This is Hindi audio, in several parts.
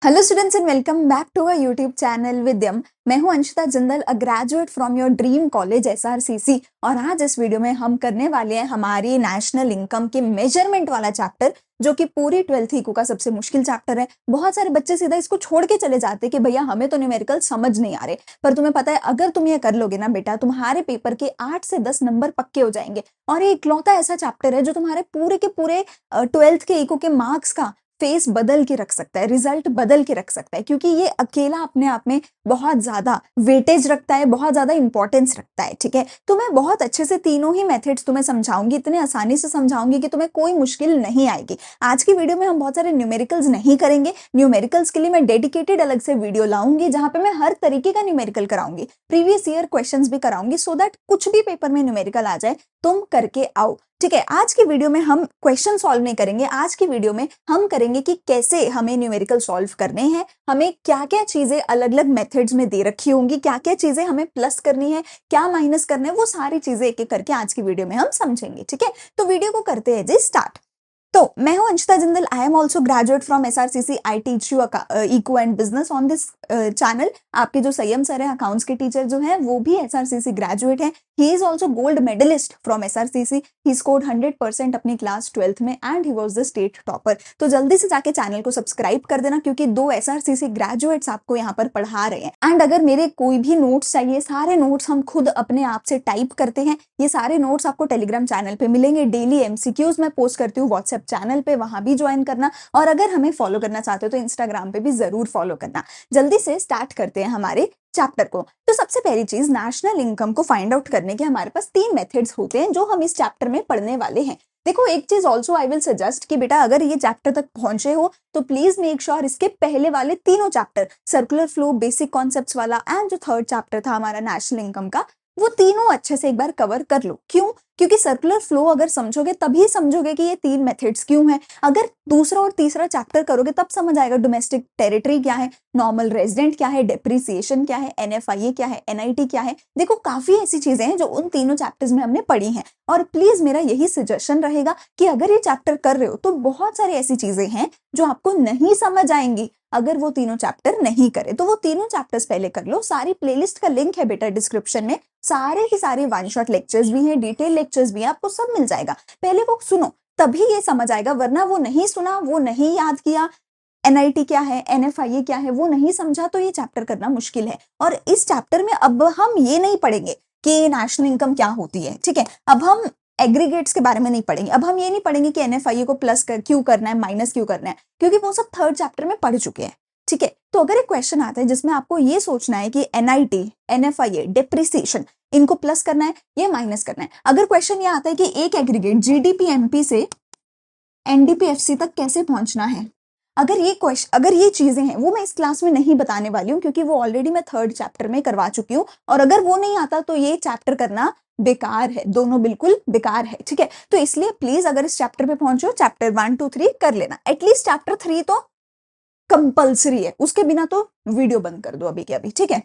Hello students and welcome back to our YouTube channel Vidyam. मैं हूं Anshita Jindal, a graduate from your dream college SRCC. और आज इस वीडियो में हम करने वाले हैं हमारी नेशनल इनकम के मेजरमेंट वाला चैप्टर, जो कि पूरी 12th इको का सबसे मुश्किल चैप्टर है। बहुत सारे बच्चे सीधा इसको छोड़ के चले जाते कि भैया हमें तो न्यूमेरिकल समझ नहीं आ रहे। पर तुम्हें पता है, अगर तुम ये कर लोगे ना बेटा, तुम्हारे पेपर के 8 से 10 नंबर पक्के हो जाएंगे। और ये इकलौता ऐसा चैप्टर है जो तुम्हारे पूरे के पूरे 12th के इको के मार्क्स का फेस बदल के रख सकता है, रिजल्ट बदल के रख सकता है, क्योंकि ये अकेला अपने आप में बहुत ज्यादा वेटेज रखता है, बहुत ज्यादा इंपॉर्टेंस रखता है। ठीक है, तो मैं बहुत अच्छे से तीनों ही मेथड्स तुम्हें समझाऊंगी, इतने आसानी से समझाऊंगी कि तुम्हें कोई मुश्किल नहीं आएगी। आज की वीडियो में हम बहुत सारे न्यूमेरिकल्स नहीं करेंगे। न्यूमेरिकल्स के लिए मैं डेडिकेटेड अलग से वीडियो लाऊंगी, जहां पे मैं हर तरीके का न्यूमेरिकल कराऊंगी, प्रीवियस ईयर क्वेश्चंस भी कराऊंगी, सो दैट कुछ भी पेपर में न्यूमेरिकल आ जाए तुम करके आओ। ठीक है, आज की वीडियो में हम क्वेश्चन सॉल्व नहीं करेंगे। आज की वीडियो में हम करेंगे कि कैसे हमें न्यूमेरिकल सॉल्व करने हैं, हमें क्या क्या चीजें अलग अलग मेथड्स में दे रखी होंगी, क्या क्या चीजें हमें प्लस करनी है, क्या माइनस करना है, वो सारी चीजें एक एक करके आज की वीडियो में हम समझेंगे। ठीक है, तो वीडियो को करते हैं जी स्टार्ट। तो मैं हूं Anshita Jindal, I am also graduate from SRCC. I teach you eco and business on this channel. आपके जो संयम सर है अकाउंट्स के टीचर जो है, वो भी एसआरसीसी ग्रेजुएट है। He is also gold medalist from SRCC. He scored 100% अपनी क्लास 12th में and he was the state topper. तो जल्दी से जाके चैनल को सब्सक्राइब कर देना, क्योंकि 2 एसआरसीसी ग्रेजुएट्स आपको यहाँ पर पढ़ा रहे हैं। एंड अगर मेरे कोई भी नोट्स चाहिए, सारे नोट्स हम खुद अपने आप से टाइप करते हैं। ये सारे नोट्स आपको टेलीग्राम चैनल पे मिलेंगे। डेली एमसीक्यूज मैं पोस्ट करती हूँ व्हाट्सएप चैनल पे, वहां भी ज्वाइन करना। और अगर हमें फॉलो करना चाहते हो तो इंस्टाग्राम पे भी जरूर फॉलो करना। जल्दी से स्टार्ट करते हैं हमारे चैप्टर को। तो सबसे पहली चीज, नेशनल इनकम को फाइंड आउट करने के हमारे पास 3 मेथड्स होते हैं जो हम इस चैप्टर में पढ़ने वाले हैं। देखो, एक चीज ऑल्सो आई विल सजेस्ट कि बेटा अगर ये चैप्टर तक पहुंचे हो तो प्लीज मेक श्योर इसके पहले वाले तीनों chapter, circular flow, basic concepts वाला एंड जो थर्ड चैप्टर था हमारा नेशनल इनकम का, वो तीनों अच्छे से एक बार कवर कर लो। क्यों? क्योंकि सर्कुलर फ्लो अगर समझोगे तभी समझोगे कि ये 3 मेथड्स क्यों हैं। अगर दूसरा और तीसरा चैप्टर करोगे तब समझ आएगा डोमेस्टिक टेरिटरी क्या है, नॉर्मल रेजिडेंट क्या है, डेप्रिसिएशन क्या है, एनएफआईए क्या है, एनआईटी क्या है। देखो, काफी ऐसी चीजें हैं जो उन तीनों चैप्टर्स में हमने पढ़ी हैं। और प्लीज मेरा यही सजेशन रहेगा कि अगर ये चैप्टर कर रहे हो तो बहुत सारी ऐसी चीजें हैं जो आपको नहीं समझ आएंगी अगर वो तीनों चैप्टर नहीं करे। तो वो तीनों चैप्टर्स पहले कर लो। सारी प्लेलिस्ट का लिंक है बेटा डिस्क्रिप्शन में। सारे के सारे वन शॉट लेक्चर्स भी हैं, डिटेल लेक्चर्स भी हैं, आपको सब मिल जाएगा। पहले वो सुनो, तभी ये समझ आएगा, वरना वो नहीं सुना, वो नहीं याद किया, एनआईटी क्या है, एनएफआईए क्या है, वो नहीं समझा, तो ये चैप्टर करना मुश्किल है। और इस चैप्टर में अब हम ये नहीं पढ़ेंगे कि नेशनल इनकम क्या होती है। ठीक है, अब हम एग्रीगेट्स के बारे में नहीं पढ़ेंगे। अब हम ये नहीं पढ़ेंगे कि एनएफआईए को प्लस क्यों करना है, माइनस क्यों करना है, क्योंकि वो सब थर्ड चैप्टर में पढ़ चुके हैं। ठीक है, तो अगर एक क्वेश्चन आता है जिसमें आपको ये सोचना है कि एनआईटी, एनएफआईए, डेप्रिसिएशन, इनको प्लस करना है, ये माइनस करना है। अगर क्वेश्चन ये आता है कि एक एग्रीगेट जीडीपी एमपी से एनडीपीएफसी तक कैसे पहुंचना है, अगर ये चीजें हैं, वो मैं इस क्लास में नहीं बताने वाली हूँ, क्योंकि वो ऑलरेडी मैं थर्ड चैप्टर में करवा चुकी हूँ। और अगर वो नहीं आता तो ये चैप्टर करना बेकार है, दोनों बिल्कुल बेकार है। ठीक है, तो इसलिए प्लीज अगर इस चैप्टर पे पहुंचो, चैप्टर 1 2 3 कर लेना। एटलीस्ट चैप्टर 3 तो कंपल्सरी है, उसके बिना तो वीडियो बंद कर दो अभी के अभी। ठीक है,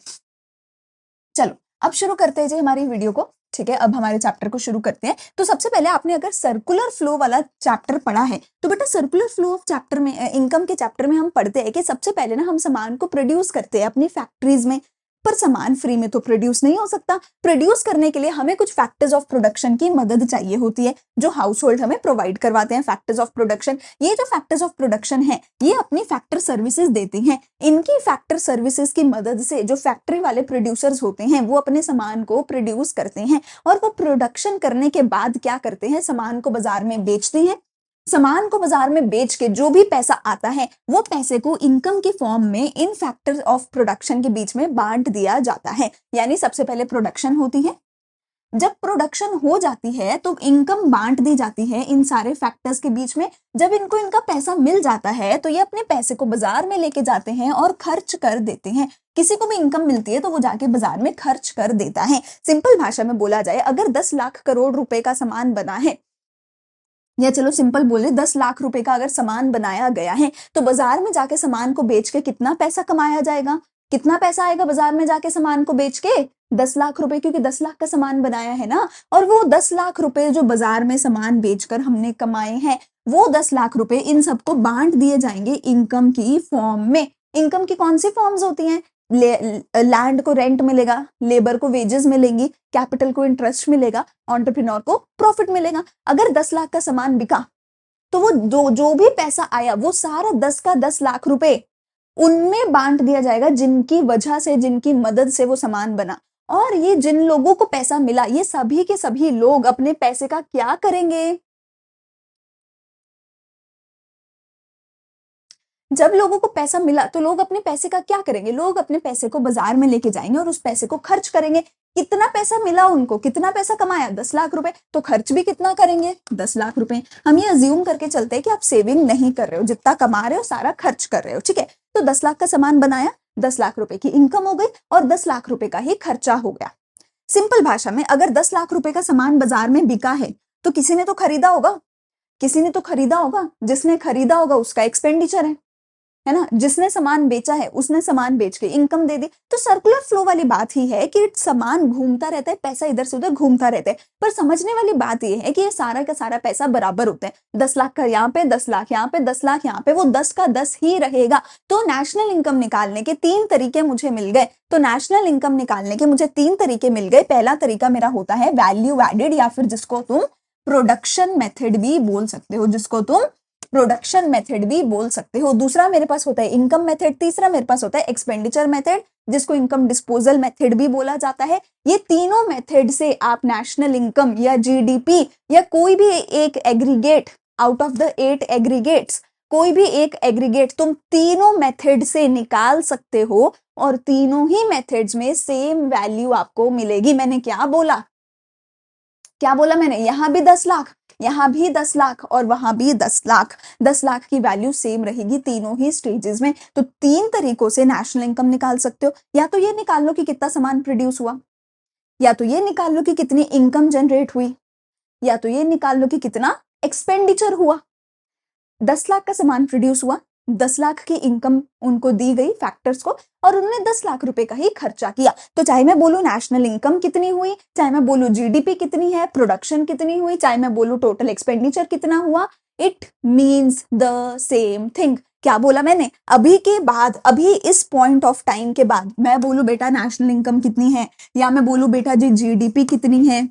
चलो अब शुरू करते हैं जी हमारी वीडियो को। ठीक है, अब हमारे चैप्टर को शुरू करते हैं। तो सबसे पहले आपने अगर सर्कुलर फ्लो वाला चैप्टर पढ़ा है तो बेटा सर्कुलर फ्लो ऑफ चैप्टर में, इनकम के चैप्टर में हम पढ़ते हैं कि सबसे पहले ना हम सामान को प्रोड्यूस करते हैं अपनी फैक्ट्रीज में। पर सामान फ्री में तो प्रोड्यूस नहीं हो सकता। प्रोड्यूस करने के लिए हमें कुछ फैक्टर्स ऑफ प्रोडक्शन की मदद चाहिए होती है, जो हाउस होल्ड हमें प्रोवाइड करवाते हैं। फैक्टर्स ऑफ प्रोडक्शन, ये जो फैक्टर्स ऑफ प्रोडक्शन है, ये अपनी फैक्टर सर्विसेज देती हैं। इनकी फैक्टर सर्विसेज की मदद से जो फैक्ट्री वाले प्रोड्यूसर्स होते हैं वो अपने सामान को प्रोड्यूस करते हैं। और वो प्रोडक्शन करने के बाद क्या करते हैं, सामान को बाजार में बेचते हैं। सामान को बाजार में बेच के जो भी पैसा आता है, वो पैसे को इनकम के फॉर्म में इन फैक्टर्स ऑफ प्रोडक्शन के बीच में बांट दिया जाता है। यानी सबसे पहले प्रोडक्शन होती है, जब प्रोडक्शन हो जाती है तो इनकम बांट दी जाती है इन सारे फैक्टर्स के बीच में। जब इनको इनका पैसा मिल जाता है तो ये अपने पैसे को बाजार में लेके जाते हैं और खर्च कर देते हैं। किसी को भी इनकम मिलती है तो वो जाके बाजार में खर्च कर देता है। सिंपल भाषा में बोला जाए, अगर 10 लाख करोड़ रुपए का सामान बना है, या चलो सिंपल बोले 10 लाख रुपए का अगर सामान बनाया गया है, तो बाजार में जाके सामान को बेच के कितना पैसा कमाया जाएगा, कितना पैसा आएगा बाजार में जाके सामान को बेच के? 10 लाख रुपए, क्योंकि 10 लाख का सामान बनाया है ना। और वो 10 लाख रुपए जो बाजार में सामान बेचकर हमने कमाए हैं, वो 10 लाख रुपए इन सबको बांट दिए जाएंगे इनकम की फॉर्म में। इनकम की कौन सी फॉर्म्स होती हैं? लैंड को रेंट मिलेगा, लेबर को वेजेस मिलेंगी, कैपिटल को इंटरेस्ट मिलेगा, एंटरप्रेन्योर को प्रॉफिट मिलेगा। अगर 10 लाख का सामान बिका तो वो जो भी पैसा आया वो सारा 10 का 10 लाख रुपए उनमें बांट दिया जाएगा जिनकी वजह से, जिनकी मदद से वो सामान बना। और ये जिन लोगों को पैसा मिला, ये सभी के सभी लोग अपने पैसे का क्या करेंगे? जब लोगों को पैसा मिला तो लोग अपने पैसे का क्या करेंगे? लोग अपने पैसे को बाजार में लेके जाएंगे और उस पैसे को खर्च करेंगे। कितना पैसा मिला उनको, कितना पैसा कमाया? 10 लाख रुपए, तो खर्च भी कितना करेंगे? 10 लाख रुपए। हम ये अज्यूम करके चलते हैं कि आप सेविंग नहीं कर रहे हो, जितना कमा रहे हो सारा खर्च कर रहे हो, ठीक है। तो 10 लाख का सामान बनाया, 10 लाख रुपए की इनकम हो गई और 10 लाख रुपए का ही खर्चा हो गया। सिंपल भाषा में, अगर 10 लाख रुपए का सामान बाजार में बिका है तो किसी ने तो खरीदा होगा, किसी ने तो खरीदा होगा। जिसने खरीदा होगा उसका एक्सपेंडिचर है ना। जिसने सामान बेचा है उसने सामान बेच के इनकम दे दी। तो सर्कुलर फ्लो वाली बात ही है कि सामान घूमता रहता है, पैसा इधर से उधर घूमता रहता है। पर समझने वाली बात यह है कि ये सारा का सारा पैसा बराबर होता है। 10 लाख का यहाँ पे, 10 लाख यहाँ पे, 10 लाख यहाँ पे, वो 10 का 10 ही रहेगा। तो नेशनल इनकम निकालने के 3 तरीके मुझे मिल गए। तो नेशनल इनकम निकालने के मुझे 3 तरीके मिल गए। पहला तरीका मेरा होता है वैल्यू एडेड, या फिर जिसको तुम प्रोडक्शन मेथड भी बोल सकते हो, जिसको तुम प्रोडक्शन मेथड भी बोल सकते हो। दूसरा मेरे पास होता है इनकम मेथड। तीसरा मेरे पास होता है एक्सपेंडिचर मेथड, जिसको इनकम डिस्पोजल मेथड भी बोला जाता है। ये तीनों मेथड से आप नेशनल इनकम या जीडीपी या कोई भी एक aggregate out of the 8 aggregates, कोई भी एक एग्रीगेट तुम तीनों मेथड से निकाल सकते हो और तीनों ही मेथड्स में सेम वैल्यू आपको मिलेगी। मैंने क्या बोला? क्या बोला मैंने? यहां भी 10 लाख, यहां भी 10 लाख और वहां भी 10 लाख। 10 लाख की वैल्यू सेम रहेगी तीनों ही स्टेजेस में। तो 3 तरीकों से नेशनल इनकम निकाल सकते हो। या तो ये निकाल लो कि कितना सामान प्रोड्यूस हुआ, या तो ये निकाल लो कि कितनी इनकम जनरेट हुई, या तो ये निकाल लो कि कितना एक्सपेंडिचर हुआ। 10 लाख का सामान प्रोड्यूस हुआ, 10 लाख की इनकम उनको दी गई फैक्टर्स को, और उन्होंने 10 लाख रुपए का ही खर्चा किया। तो चाहे मैं बोलूं नेशनल इनकम कितनी हुई, चाहे मैं बोलूं जीडीपी कितनी है, प्रोडक्शन कितनी हुई, चाहे मैं बोलूं टोटल एक्सपेंडिचर कितना हुआ, it means the same thing. क्या बोला मैंने? अभी के बाद, अभी इस पॉइंट ऑफ टाइम के बाद मैं बोलूं बेटा नेशनल इनकम कितनी है, या मैं बोलूं बेटा जी जीडीपी कितनी है,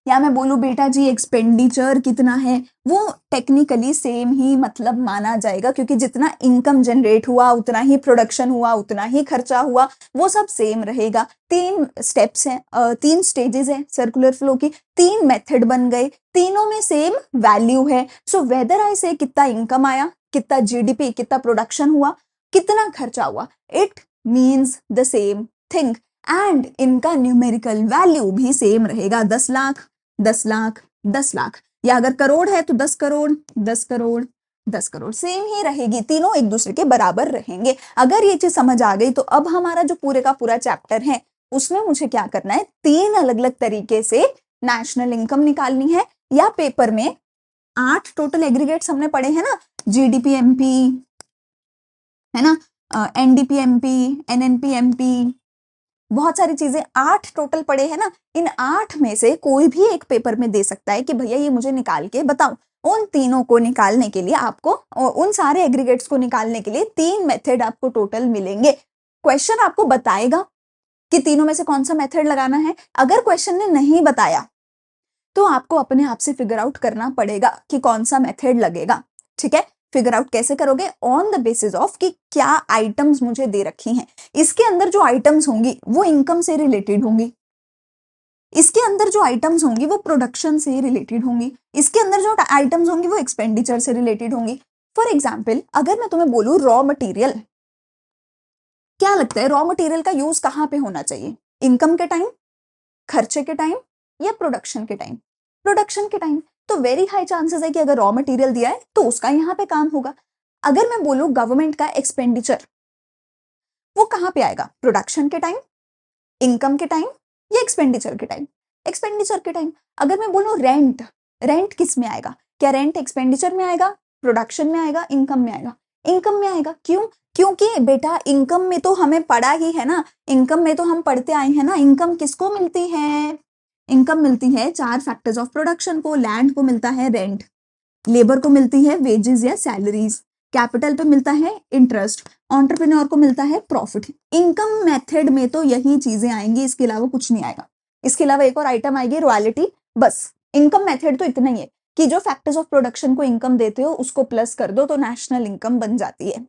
या मैं बोलूं बेटा जी एक्सपेंडिचर कितना है, वो टेक्निकली सेम ही मतलब माना जाएगा, क्योंकि जितना इनकम जनरेट हुआ उतना ही प्रोडक्शन हुआ, उतना ही खर्चा हुआ, वो सब सेम रहेगा। 3 स्टेप्स हैं, 3 स्टेजेस हैं सर्कुलर फ्लो की, 3 मेथड बन गए, तीनों में सेम वैल्यू है। सो वेदर आई से कितना इनकम आया, कितना जीडीपी, कितना प्रोडक्शन हुआ, कितना खर्चा हुआ, it means the same thing. And इनका न्यूमेरिकल वैल्यू भी सेम रहेगा। 10 लाख, 10 लाख, 10 लाख, या अगर करोड़ है तो 10 करोड़, 10 करोड़, 10 करोड़, सेम ही रहेगी। तीनों एक दूसरे के बराबर रहेंगे। अगर ये चीज समझ आ गई तो अब हमारा जो पूरे का पूरा चैप्टर है उसमें मुझे क्या करना है, 3 अलग अलग तरीके से नेशनल इनकम निकालनी है। या पेपर में 8 टोटल एग्रीगेट्स हमने पढ़े हैं ना, जीडीपी एमपी है ना, एनडीपी एमपी, एनएनपी एमपी, बहुत सारी चीजें 8 टोटल पड़े हैं ना। इन 8 में से कोई भी एक पेपर में दे सकता है कि भैया ये मुझे निकाल के बताओ। उन तीनों को निकालने के लिए आपको, उन सारे एग्रीगेट्स को निकालने के लिए 3 मेथड आपको टोटल मिलेंगे। क्वेश्चन आपको बताएगा कि तीनों में से कौन सा मेथड लगाना है। अगर क्वेश्चन ने नहीं बताया तो आपको अपने आप से फिगर आउट करना पड़ेगा कि कौन सा मेथड लगेगा, ठीक है। फिगर आउट कैसे करोगे? ऑन द बेसिस ऑफ कि क्या आइटम्स मुझे दे रखी हैं। इसके अंदर जो आइटम्स होंगी वो इनकम से रिलेटेड होंगी, इसके अंदर जो आइटम्स होंगी वो प्रोडक्शन से रिलेटेड होंगी, इसके अंदर जो आइटम्स होंगी वो एक्सपेंडिचर से रिलेटेड होंगी। फॉर एग्जाम्पल, अगर मैं तुम्हें बोलूं रॉ मटेरियल, क्या लगता है रॉ मटेरियल का यूज कहाँ पे होना चाहिए? इनकम के टाइम, खर्चे के टाइम, या प्रोडक्शन के टाइम? प्रोडक्शन के टाइम। तो वेरी हाई चांसेस है कि अगर रॉ मटेरियल दिया है तो उसका यहाँ पे काम होगा। अगर मैं बोलूं गवर्नमेंट का एक्सपेंडिचर, वो कहाँ पे आएगा? प्रोडक्शन के टाइम, इनकम के टाइम, या एक्सपेंडिचर के टाइम? एक्सपेंडिचर के टाइम। अगर मैं बोलूं रेंट, रेंट किस में आएगा? क्या रेंट एक्सपेंडिचर में आएगा, प्रोडक्शन में आएगा, इनकम में आएगा? इनकम में आएगा। क्यों? क्योंकि बेटा इनकम में तो हमें पढ़ा ही है ना, इनकम में तो हम पढ़ते आए हैं ना। इनकम किसको मिलती है? इनकम मिलती है 4 फैक्टर्स ऑफ प्रोडक्शन को। लैंड को मिलता है रेंट, लेबर को मिलती है वेजेस या सैलरीज, कैपिटल पे मिलता है इंटरेस्ट, एंटरप्रेन्योर को मिलता है प्रॉफिट। इनकम मेथड में तो यही चीजें आएंगी, इसके अलावा कुछ नहीं आएगा। इसके अलावा एक और आइटम आएगी रॉयल्टी। बस इनकम मेथड तो इतना ही है कि जो फैक्टर्स ऑफ प्रोडक्शन को इनकम देते हो उसको प्लस कर दो तो नेशनल इनकम बन जाती है।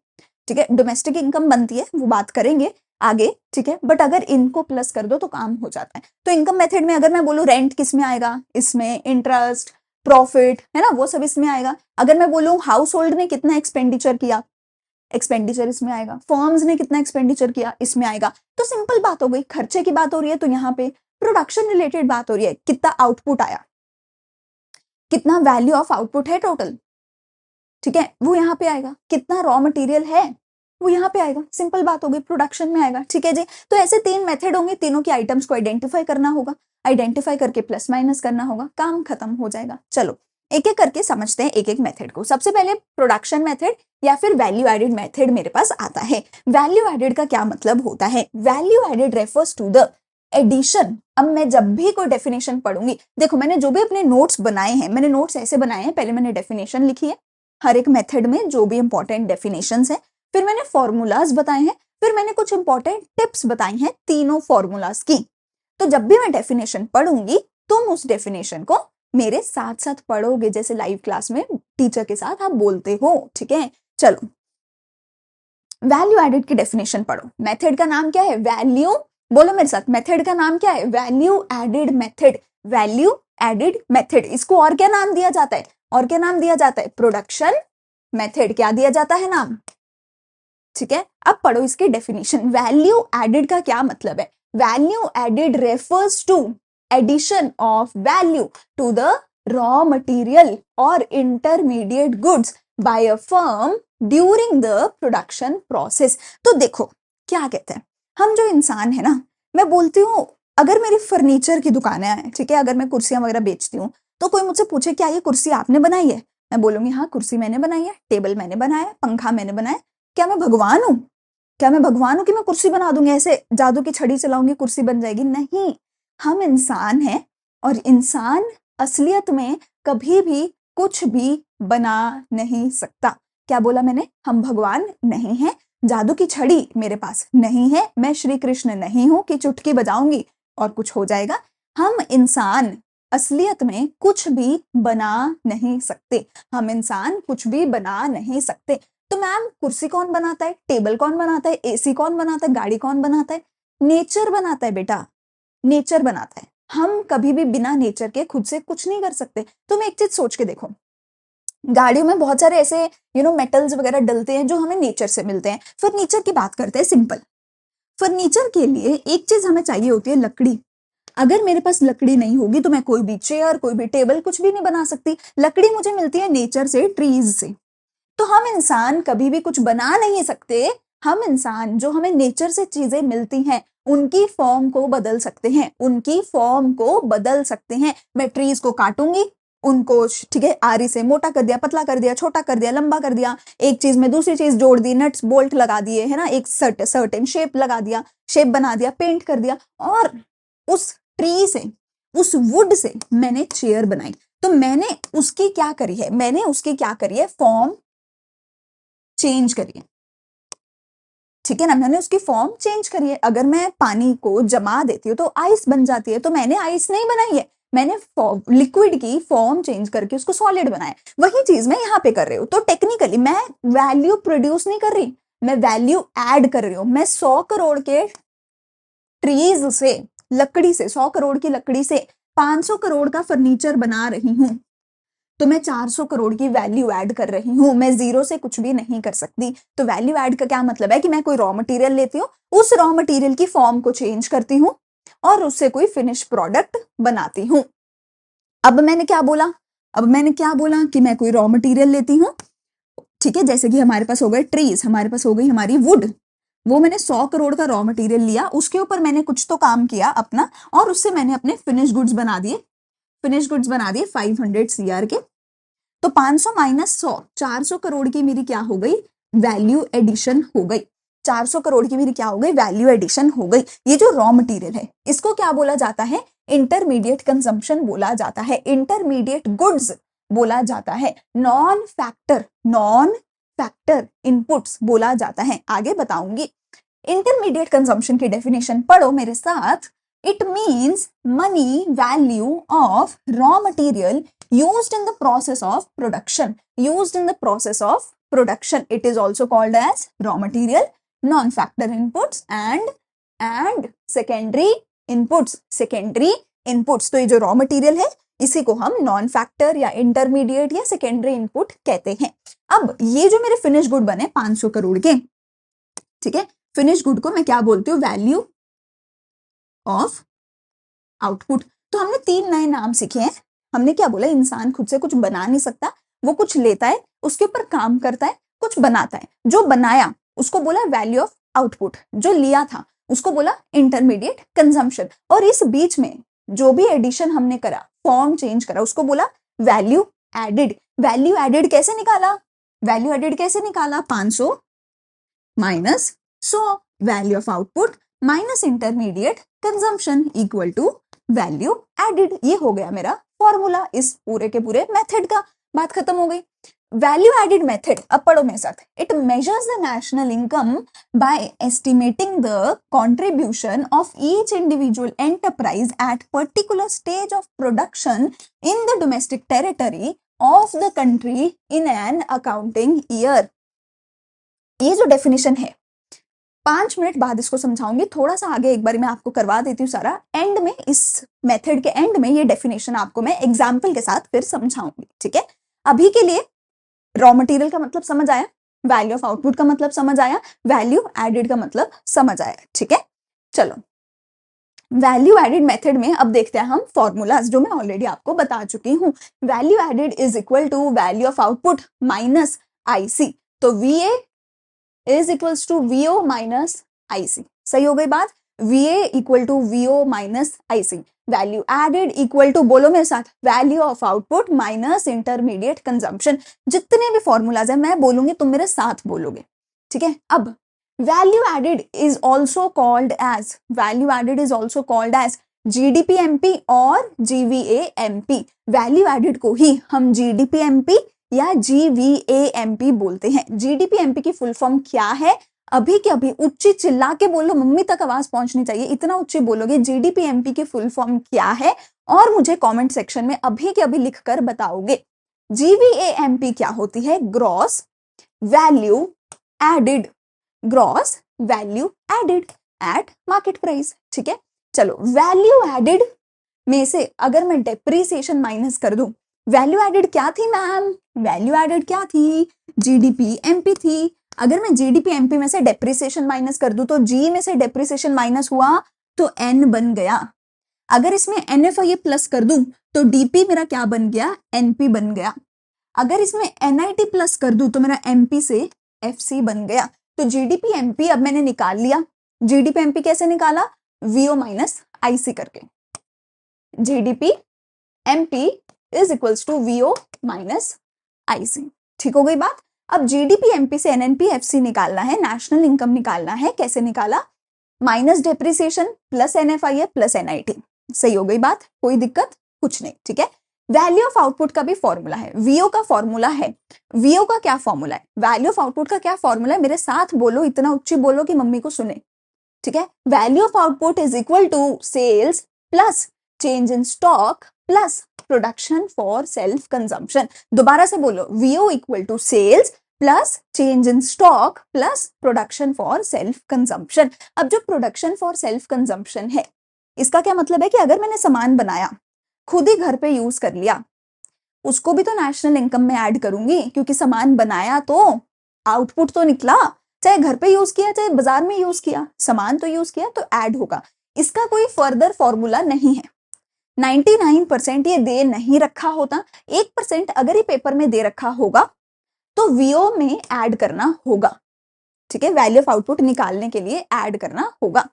ठीक है, डोमेस्टिक इनकम बनती है, वो बात करेंगे आगे। ठीक है, बट अगर इनको प्लस कर दो तो काम हो जाता है। तो इनकम मेथड में अगर मैं बोलूं रेंट किस में आएगा, इसमें इंटरेस्ट, प्रॉफिट, है ना, वो सब इसमें आएगा। अगर मैं बोलूं हाउस होल्ड ने कितना एक्सपेंडिचर किया, एक्सपेंडिचर इसमें आएगा। फर्म्स ने कितना एक्सपेंडिचर किया, इसमें आएगा। तो सिंपल बात हो गई, खर्चे की बात हो रही है तो यहाँ पे प्रोडक्शन रिलेटेड बात हो रही है, कितना आउटपुट आया, कितना वैल्यू ऑफ आउटपुट है टोटल, ठीक है, वो यहाँ पे आएगा। कितना रॉ मटेरियल है वो यहाँ पे आएगा। सिंपल बात हो गई, प्रोडक्शन में आएगा। ठीक है जी, तो ऐसे 3 मेथड होंगे, तीनों की आइटम्स को आइडेंटिफाई करना होगा, आइडेंटिफाई करके प्लस माइनस करना होगा, काम खत्म हो जाएगा। चलो एक एक करके समझते हैं एक एक मेथड को। सबसे पहले प्रोडक्शन मेथड या फिर वैल्यू एडेड मेथड मेरे पास आता है। वैल्यू एडेड का क्या मतलब होता है? Value added refers to the addition. अब मैं जब भी कोई डेफिनेशन पढ़ूंगी, देखो मैंने जो भी अपने नोट्स बनाए हैं, मैंने नोट्स ऐसे बनाए हैं, पहले मैंने डेफिनेशन लिखी है हर एक मेथड में जो भी इंपॉर्टेंट डेफिनेशंस है, फिर मैंने फॉर्मूलाज बताए हैं, फिर मैंने कुछ इंपॉर्टेंट टिप्स बताई हैं तीनों फॉर्मूलाज की। तो जब भी मैं डेफिनेशन पढ़ूंगी तुम उस डेफिनेशन को मेरे साथ साथ पढ़ोगे, जैसे लाइव क्लास में टीचर के साथ आप बोलते हो। ठीक है, चलो वैल्यू एडेड की डेफिनेशन पढ़ो। मेथड का नाम क्या है? वैल्यू, बोलो मेरे साथ, मेथड का नाम क्या है? Value added method. Value added method, इसको और क्या नाम दिया जाता है? और क्या नाम दिया जाता है? Production method. क्या दिया जाता है नाम? ठीक है, अब पढ़ो इसकी डेफिनेशन। वैल्यू एडेड का क्या मतलब है? Value added refers to addition of value to the raw material और intermediate goods by a firm during the production process. तो देखो क्या कहते हैं, हम जो इंसान है ना, मैं बोलती हूँ अगर मेरी फर्नीचर की दुकानें हैं, ठीक है, अगर मैं कुर्सियां वगैरह बेचती हूँ, तो कोई मुझसे पूछे क्या ये कुर्सी आपने बनाई है, मैं बोलूंगी हाँ कुर्सी मैंने बनाई है, टेबल मैंने बनाया है, पंखा मैंने बनाया। क्या मैं भगवान हूं? क्या मैं भगवान हूं कि मैं कुर्सी बना दूंगी, ऐसे जादू की छड़ी चलाऊंगी कुर्सी बन जाएगी? नहीं, हम इंसान हैं और इंसान असलियत में कभी भी कुछ भी बना नहीं सकता। क्या बोला मैंने? हम भगवान नहीं हैं, जादू की छड़ी मेरे पास नहीं है, मैं श्री कृष्ण नहीं हूं कि चुटकी बजाऊंगी और कुछ हो जाएगा। हम इंसान असलियत में कुछ भी बना नहीं सकते, हम इंसान कुछ भी बना नहीं सकते। तो मैम कुर्सी कौन बनाता है, टेबल कौन बनाता है, एसी कौन बनाता है, गाड़ी कौन बनाता है? नेचर बनाता है बेटा, नेचर बनाता है। हम कभी भी बिना नेचर के खुद से कुछ नहीं कर सकते। तुम एक चीज सोच के देखो, गाड़ियों में बहुत सारे ऐसे मेटल्स वगैरह डलते हैं जो हमें नेचर से मिलते हैं। फर्नीचर की बात करते हैं, सिंपल। फर्नीचर के लिए एक चीज हमें चाहिए होती है, लकड़ी। अगर मेरे पास लकड़ी नहीं होगी तो मैं कोई भी चेयर, कोई भी टेबल, कुछ भी नहीं बना सकती। लकड़ी मुझे मिलती है नेचर से, ट्रीज से। तो हम इंसान कभी भी कुछ बना नहीं सकते। हम इंसान जो हमें नेचर से चीजें मिलती हैं उनकी फॉर्म को बदल सकते हैं, उनकी फॉर्म को बदल सकते हैं। मैं ट्रीज को काटूंगी, उनको ठीक है आरी से मोटा कर दिया, पतला कर दिया, छोटा कर दिया, लंबा कर दिया, एक चीज में दूसरी चीज जोड़ दी, नट्स बोल्ट लगा दिए, है ना, एक सर्टेन शेप लगा दिया, शेप बना दिया, पेंट कर दिया, और उस ट्री से, उस वुड से मैंने चेयर बनाई। तो मैंने उसकी क्या करी है? मैंने उसकी क्या करी है? फॉर्म चेंज करिए। ठीक है ना, मैंने उसकी फॉर्म चेंज करी है। अगर मैं पानी को जमा देती हूँ तो आइस बन जाती है, तो मैंने आइस नहीं बनाई है, मैंने लिक्विड की फॉर्म चेंज करके उसको सॉलिड बनाया। वही चीज मैं यहाँ पे कर रही हूँ। तो टेक्निकली मैं वैल्यू प्रोड्यूस नहीं कर रही, मैं वैल्यू ऐड कर रही हूँ। मैं 100 करोड़ के ट्रीज से, लकड़ी से, 100 करोड़ की लकड़ी से 500 करोड़ का फर्नीचर बना रही हूँ, तो मैं 400 करोड़ की वैल्यू ऐड कर रही हूं। मैं जीरो से कुछ भी नहीं कर सकती। तो वैल्यू ऐड का क्या मतलब है कि मैं कोई रॉ मटेरियल लेती हूँ, उस रॉ मटेरियल की फॉर्म को चेंज करती हूँ और उससे कोई फिनिश प्रोडक्ट बनाती हूँ। अब मैंने क्या बोला? अब मैंने क्या बोला कि मैं कोई रॉ मटेरियल लेती हूँ, ठीक है, जैसे कि हमारे पास हो गए ट्रीज, हमारे पास हो गई हमारी वुड, वो मैंने 100 करोड़ का रॉ मटेरियल लिया, उसके ऊपर मैंने कुछ तो काम किया अपना, और उससे मैंने अपने फिनिश गुड्स बना दिए। फिनिश गुड्स बना दिए 500 CR के। तो 500 माइनस 100, 400 करोड़ की मेरी क्या हो गई? वैल्यू एडिशन हो गई। 400 करोड़ की मेरी क्या हो गई? वैल्यू एडिशन हो गई। ये जो रॉ मटेरियल है इसको क्या बोला जाता है? इंटरमीडिएट कंजम्पशन बोला जाता है, इंटरमीडिएट गुड्स बोला जाता है। नॉन फैक्टर फैक्टर इनपुट्स बोला जाता है, आगे बताऊंगी। इंटरमीडिएट कंजम्पशन की डेफिनेशन पढ़ो मेरे साथ। It means money value of raw material used in the process of production. Used in the process of production. It is also called as raw material, non-factor inputs and secondary inputs. Secondary inputs. तो ये जो raw material है इसी को हम नॉन फैक्टर या इंटरमीडिएट या सेकेंडरी इनपुट कहते हैं। अब ये जो मेरे फिनिश गुड बने 500 करोड़ के, ठीक है, फिनिश गुड को मैं क्या बोलती हूँ, वैल्यू ऑफ आउटपुट। तो हमने 3 नए नाम सीखे हैं। हमने क्या बोला, इंसान खुद से कुछ बना नहीं सकता, वो कुछ लेता है, उसके ऊपर काम करता है, कुछ बनाता है। जो बनाया उसको बोला वैल्यू ऑफ आउटपुट, जो लिया था उसको बोला इंटरमीडिएट कंजम्पशन, और इस बीच में जो भी एडिशन हमने करा, फॉर्म चेंज करा, उसको बोला वैल्यू एडेड। वैल्यू एडेड कैसे निकाला, वैल्यू एडेड कैसे निकाला, 500 minus 100, value of output minus intermediate consumption equal to value added. ये हो गया मेरा फॉर्मूला इस पूरे के पूरे मेथड का। बात खत्म हो गई। वैल्यू एडेड मेथड, अब पढ़ो मेरे साथ। It measures the national income by estimating the contribution of each individual enterprise at particular stage of production in the domestic territory of the country in an accounting year. ये जो डेफिनेशन है 5 मिनट बाद इसको समझाऊंगी, थोड़ा सा आगे एक बार मैं आपको करवा देती हूँ सारा। एंड में, इस मेथड के एंड में ये डेफिनेशन आपको मैं एग्जाम्पल के साथ फिर समझाऊंगी, ठीक है। अभी के लिए रॉ मटेरियल का मतलब समझ आया, वैल्यू ऑफ आउटपुट का मतलब समझ आया, वैल्यू एडेड का मतलब समझ आया, ठीक है। चलो, वैल्यू एडेड मेथड में अब देखते हैं हम फॉर्मूलाज, जो मैं ऑलरेडी आपको बता चुकी हूँ। Value added is equal to value of output minus IC. तो VA is equals to VO minus IC। सही हो गई बात। VA equal to VO minus IC। Value added equal to, बोलो मेरे साथ, value of output minus intermediate consumption. जितने भी फॉर्मूलाज है मैं बोलूंगी, तुम मेरे साथ बोलोगे, ठीक है। अब value added is also called as, value added is also called as GDP-MP और GVA-MP। वैल्यू एडेड को ही हम GDP-MP या GVA-MP बोलते हैं। GDP-MP की फुल फॉर्म क्या है, अभी के अभी उच्ची चिल्ला के बोलो, मम्मी तक आवाज पहुंचनी चाहिए, इतना ऊंची बोलोगे। GDP-MP की फुल फॉर्म क्या है, और मुझे कमेंट सेक्शन में अभी के अभी लिखकर बताओगे। GVA-MP क्या होती है, gross value added, gross value added at market price, ठीक है। चलो, वैल्यू एडेड में से अगर मैं डेप्रीसिएशन माइनस कर दूं, वैल्यू एडेड क्या थी मैम, वैल्यू एडेड क्या थी, GDP-MP थी। अगर मैं GDP-MP में से डेप्रीसिएशन माइनस कर दूं, तो G में से डेप्रीसिएशन माइनस हुआ तो N बन गया। अगर इसमें NFIA प्लस कर दूं तो DP मेरा क्या बन गया, NP बन गया। अगर इसमें NIT प्लस कर दूं तो मेरा MP से FC बन गया। तो GDP-MP अब मैंने निकाल लिया। GDP-MP कैसे निकाला, VO माइनस IC करके। GDP-MP is equals to VO minus IC, ठीक हो गई बात। अब GDP-MP से NNP-FC निकालना है, नेशनल इनकम निकालना है। कैसे निकाला, minus depreciation plus NFIA plus NIT। सही हो गई बात, कोई दिक्कत कुछ नहीं, ठीक है। वैल्यू ऑफ आउटपुट का भी फॉर्मूला है, VO का फॉर्मूला है। VO का क्या फॉर्मूला है, वैल्यू ऑफ आउटपुट का क्या फॉर्मूला है, मेरे साथ बोलो, इतना ऊंची बोलो कि मम्मी को सुने, ठीक है। Value of output is equal to sales plus change in stock plus production for self consumption. दोबारा से बोलो, VO equal to sales plus change in stock plus production for self consumption. अब जो प्रोडक्शन फॉर सेल्फ कंजम्पशन है, इसका क्या मतलब है कि अगर मैंने सामान बनाया, खुद ही घर पे यूज कर लिया, उसको भी तो नेशनल इनकम में ऐड करूंगी, क्योंकि सामान बनाया तो आउटपुट तो निकला। चाहे घर पे यूज किया चाहे बाजार में यूज किया, सामान तो यूज किया, तो ऐड होगा। इसका कोई फर्दर फॉर्मूला नहीं है। 99% ये दे नहीं रखा होता। 1% अगर ये पेपर में दे रखा होगा तो VO में ऐड करना होगा, ठीक है। वैल्यू ऑफ आउटपुट निकालने के लिए ऐड करना होगा,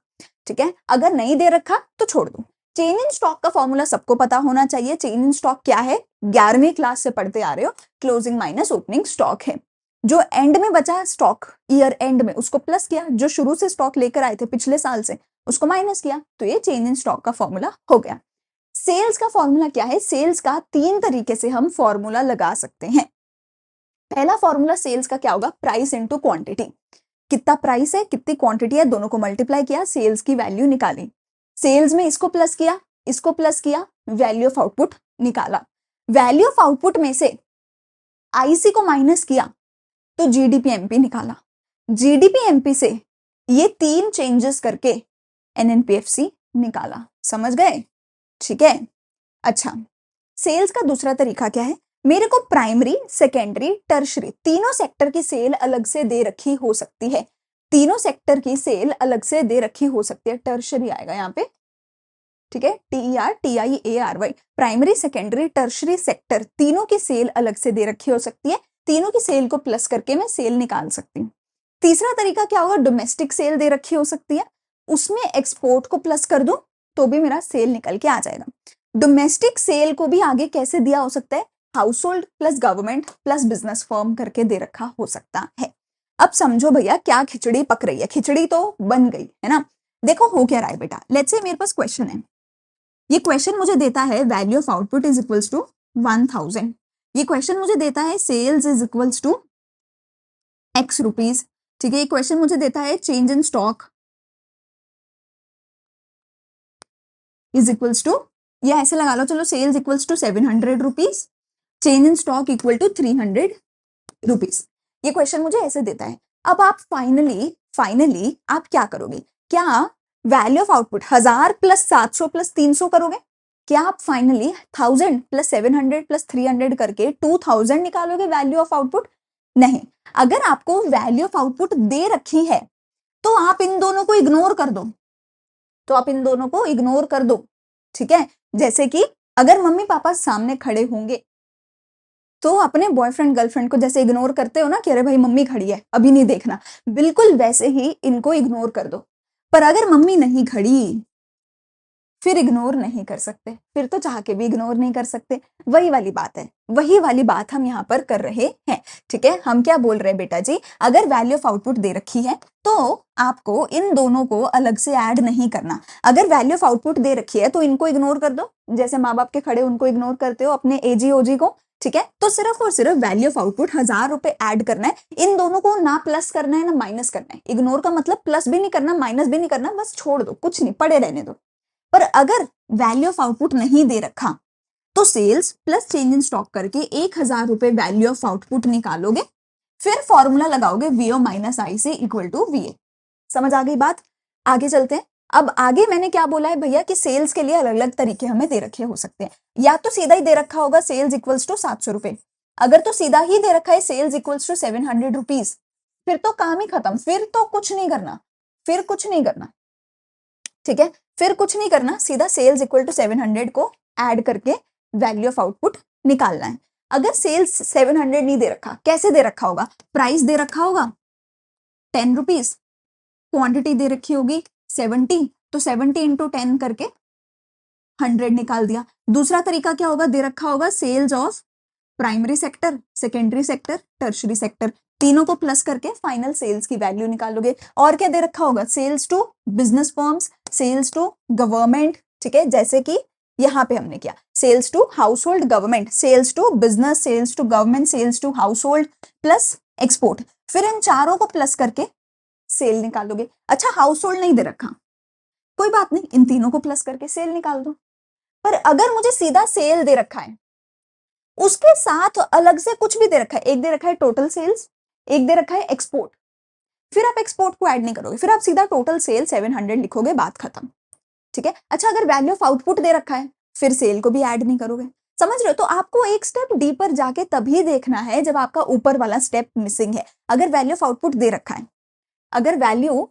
ठीक है। अगर नहीं दे रखा तो छोड़ दो। चेंज इन स्टॉक का फॉर्मूला सबको पता होना चाहिए। चेंज इन स्टॉक क्या है, 11वीं क्लास से पढ़ते आ रहे हो। क्लोजिंग माइनस ओपनिंग स्टॉक है। जो एंड में बचा स्टॉक, ईयर एंड में, उसको प्लस किया। जो शुरू से स्टॉक लेकर आए थे पिछले साल से, उसको माइनस किया। तो ये चेंज इन स्टॉक का फॉर्मूला हो गया। सेल्स का फॉर्मूला क्या है, सेल्स का 3 तरीके से हम फॉर्मूला लगा सकते हैं। पहला फॉर्मूला सेल्स का क्या होगा, प्राइस इनटू क्वांटिटी। कितना प्राइस है कितनी क्वांटिटी है, दोनों को मल्टीप्लाई किया, सेल्स की वैल्यू निकाली। सेल्स में इसको प्लस किया इसको प्लस किया, वैल्यू ऑफ आउटपुट निकाला। वैल्यू ऑफ आउटपुट में से आईसी को माइनस किया तो जीडीपी एमपी निकाला। जीडीपी एमपी से ये 3 चेंजेस करके एनएनपीएफसी निकाला। समझ गए? ठीक है। अच्छा, सेल्स का दूसरा तरीका क्या है, मेरे को प्राइमरी सेकेंडरी टर्शरी तीनों सेक्टर की सेल अलग से दे रखी हो सकती है। तीनों सेक्टर की सेल अलग से दे रखी हो सकती है, टर्शरी आएगा यहाँ पे। ठीक है, TERTIARY, primary secondary tertiary sector तीनों की सेल अलग से दे रखी हो सकती है। तीनों की सेल को प्लस करके मैं सेल निकाल सकती हूँ। तीसरा तरीका क्या होगा, डोमेस्टिक सेल दे रखी हो सकती है, उसमें एक्सपोर्ट को प्लस कर दूं तो भी मेरा सेल निकल के आ जाएगा। डोमेस्टिक सेल को भी आगे कैसे दिया हो सकता है, house hold plus government plus business firm करके दे रखा हो सकता है। अब समझो भैया क्या खिचड़ी पक रही है, खिचड़ी तो बन गई है ना। देखो हो क्या रहा है बेटा, लेट्स से मेरे पास क्वेश्चन है, ये क्वेश्चन मुझे देता है value of output is equals to 1000। ये क्वेश्चन मुझे देता है sales is equals to x rupees. ठीक है, ये क्वेश्चन मुझे देता है change in stock is equals to, या ऐसे लगा लो चलो, sales equals to 700 rupees, change in stock equal to 300 rupees. ये क्वेश्चन मुझे ऐसे देता है। अब आप फाइनली आप क्या करोगे, क्या value of output 1000 plus 700 plus 300 करोगे? क्या आप फाइनली 1000 प्लस 700 प्लस 300 करके 2000 निकालोगे वैल्यू ऑफ आउटपुट? नहीं। अगर आपको वैल्यू ऑफ आउटपुट दे रखी है तो आप इन दोनों को इग्नोर कर दो, ठीक है। जैसे कि अगर मम्मी पापा सामने खड़े होंगे तो अपने बॉयफ्रेंड गर्लफ्रेंड को जैसे इग्नोर करते हो ना कि अरे भाई मम्मी खड़ी है अभी नहीं देखना, बिल्कुल वैसे ही इनको इग्नोर कर दो। पर अगर मम्मी नहीं खड़ी फिर इग्नोर नहीं कर सकते, फिर तो चाह के भी इग्नोर नहीं कर सकते। वही वाली बात है, वही वाली बात हम यहाँ पर कर रहे हैं। ठीक है, हम क्या बोल रहे हैं बेटा जी, अगर वैल्यू ऑफ आउटपुट दे रखी है तो आपको इन दोनों को अलग से ऐड नहीं करना। अगर वैल्यू ऑफ आउटपुट दे रखी है तो इनको इग्नोर कर दो, जैसे माँ बाप के खड़े उनको इग्नोर करते हो, अपने एजी ओजी को। ठीक है, तो सिर्फ और सिर्फ वैल्यू ऑफ आउटपुट 1000 रुपए ऐड करना है। इन दोनों को ना प्लस करना है ना माइनस करना है। इग्नोर का मतलब प्लस भी नहीं करना माइनस भी नहीं करना, बस छोड़ दो, कुछ नहीं, पड़े रहने दो। पर अगर वैल्यू ऑफ आउटपुट नहीं दे रखा तो sales plus change in stock करके 1000 रुपए वैल्यू ऑफ आउटपुट निकालोगे, फिर फॉर्मूला लगाओगे VO minus IC equal to VA। समझ आ गई बात? आगे चलते हैं। अब आगे मैंने क्या बोला है भैया कि सेल्स के लिए अलग अलग तरीके हमें दे रखे हो सकते हैं। या तो सीधा ही दे रखा होगा सेल्स इक्वल्स टू 700 रुपए, अगर तो सीधा ही दे रखा है सेल्स इक्वल्स टू 700 रुपीज, फिर तो काम ही खत्म, फिर तो कुछ नहीं करना, ठीक है, फिर कुछ नहीं करना, सीधा सेल्स इक्वल टू 700 को ऐड करके वैल्यू ऑफ आउटपुट निकालना है। अगर सेल्स 700 नहीं दे रखा, कैसे दे रखा होगा, प्राइस दे रखा होगा 10 रुपीज, क्वांटिटी दे रखी होगी 70, तो 70 इंटू 10 करके 100 निकाल दिया। दूसरा तरीका क्या होगा, दे रखा होगा sales of primary sector, secondary sector, tertiary sector, तीनों को प्लस करके फाइनल सेल्स की वैल्यू निकालोगे। और क्या दे रखा होगा, sales to business firms, sales to government. ठीक है, जैसे कि यहाँ पे हमने किया sales to household government, sales to business, sales to government, sales to household plus export, फिर इन चारों को प्लस करके सेल निकालोगे। अच्छा, हाउस होल्ड नहीं दे रखा, कोई बात नहीं, इन तीनों को प्लस करके सेल निकाल दो। पर अगर मुझे सीधा सेल दे रखा है, उसके साथ अलग से कुछ भी दे रखा है, एक दे रखा है टोटल सेल्स, एक दे रखा है एक्सपोर्ट, फिर आप एक्सपोर्ट को ऐड नहीं करोगे, फिर आप सीधा टोटल सेल 700 लिखोगे, बात खत्म। ठीक है। अच्छा, अगर वैल्यू ऑफ आउटपुट दे रखा है फिर सेल को भी ऐड नहीं करोगे। समझ रहे हो? तो आपको एक स्टेप डीपर जाके तभी देखना है जब आपका ऊपर वाला स्टेप मिसिंग है। अगर वैल्यू ऑफ आउटपुट दे रखा है, अगर वैल्यू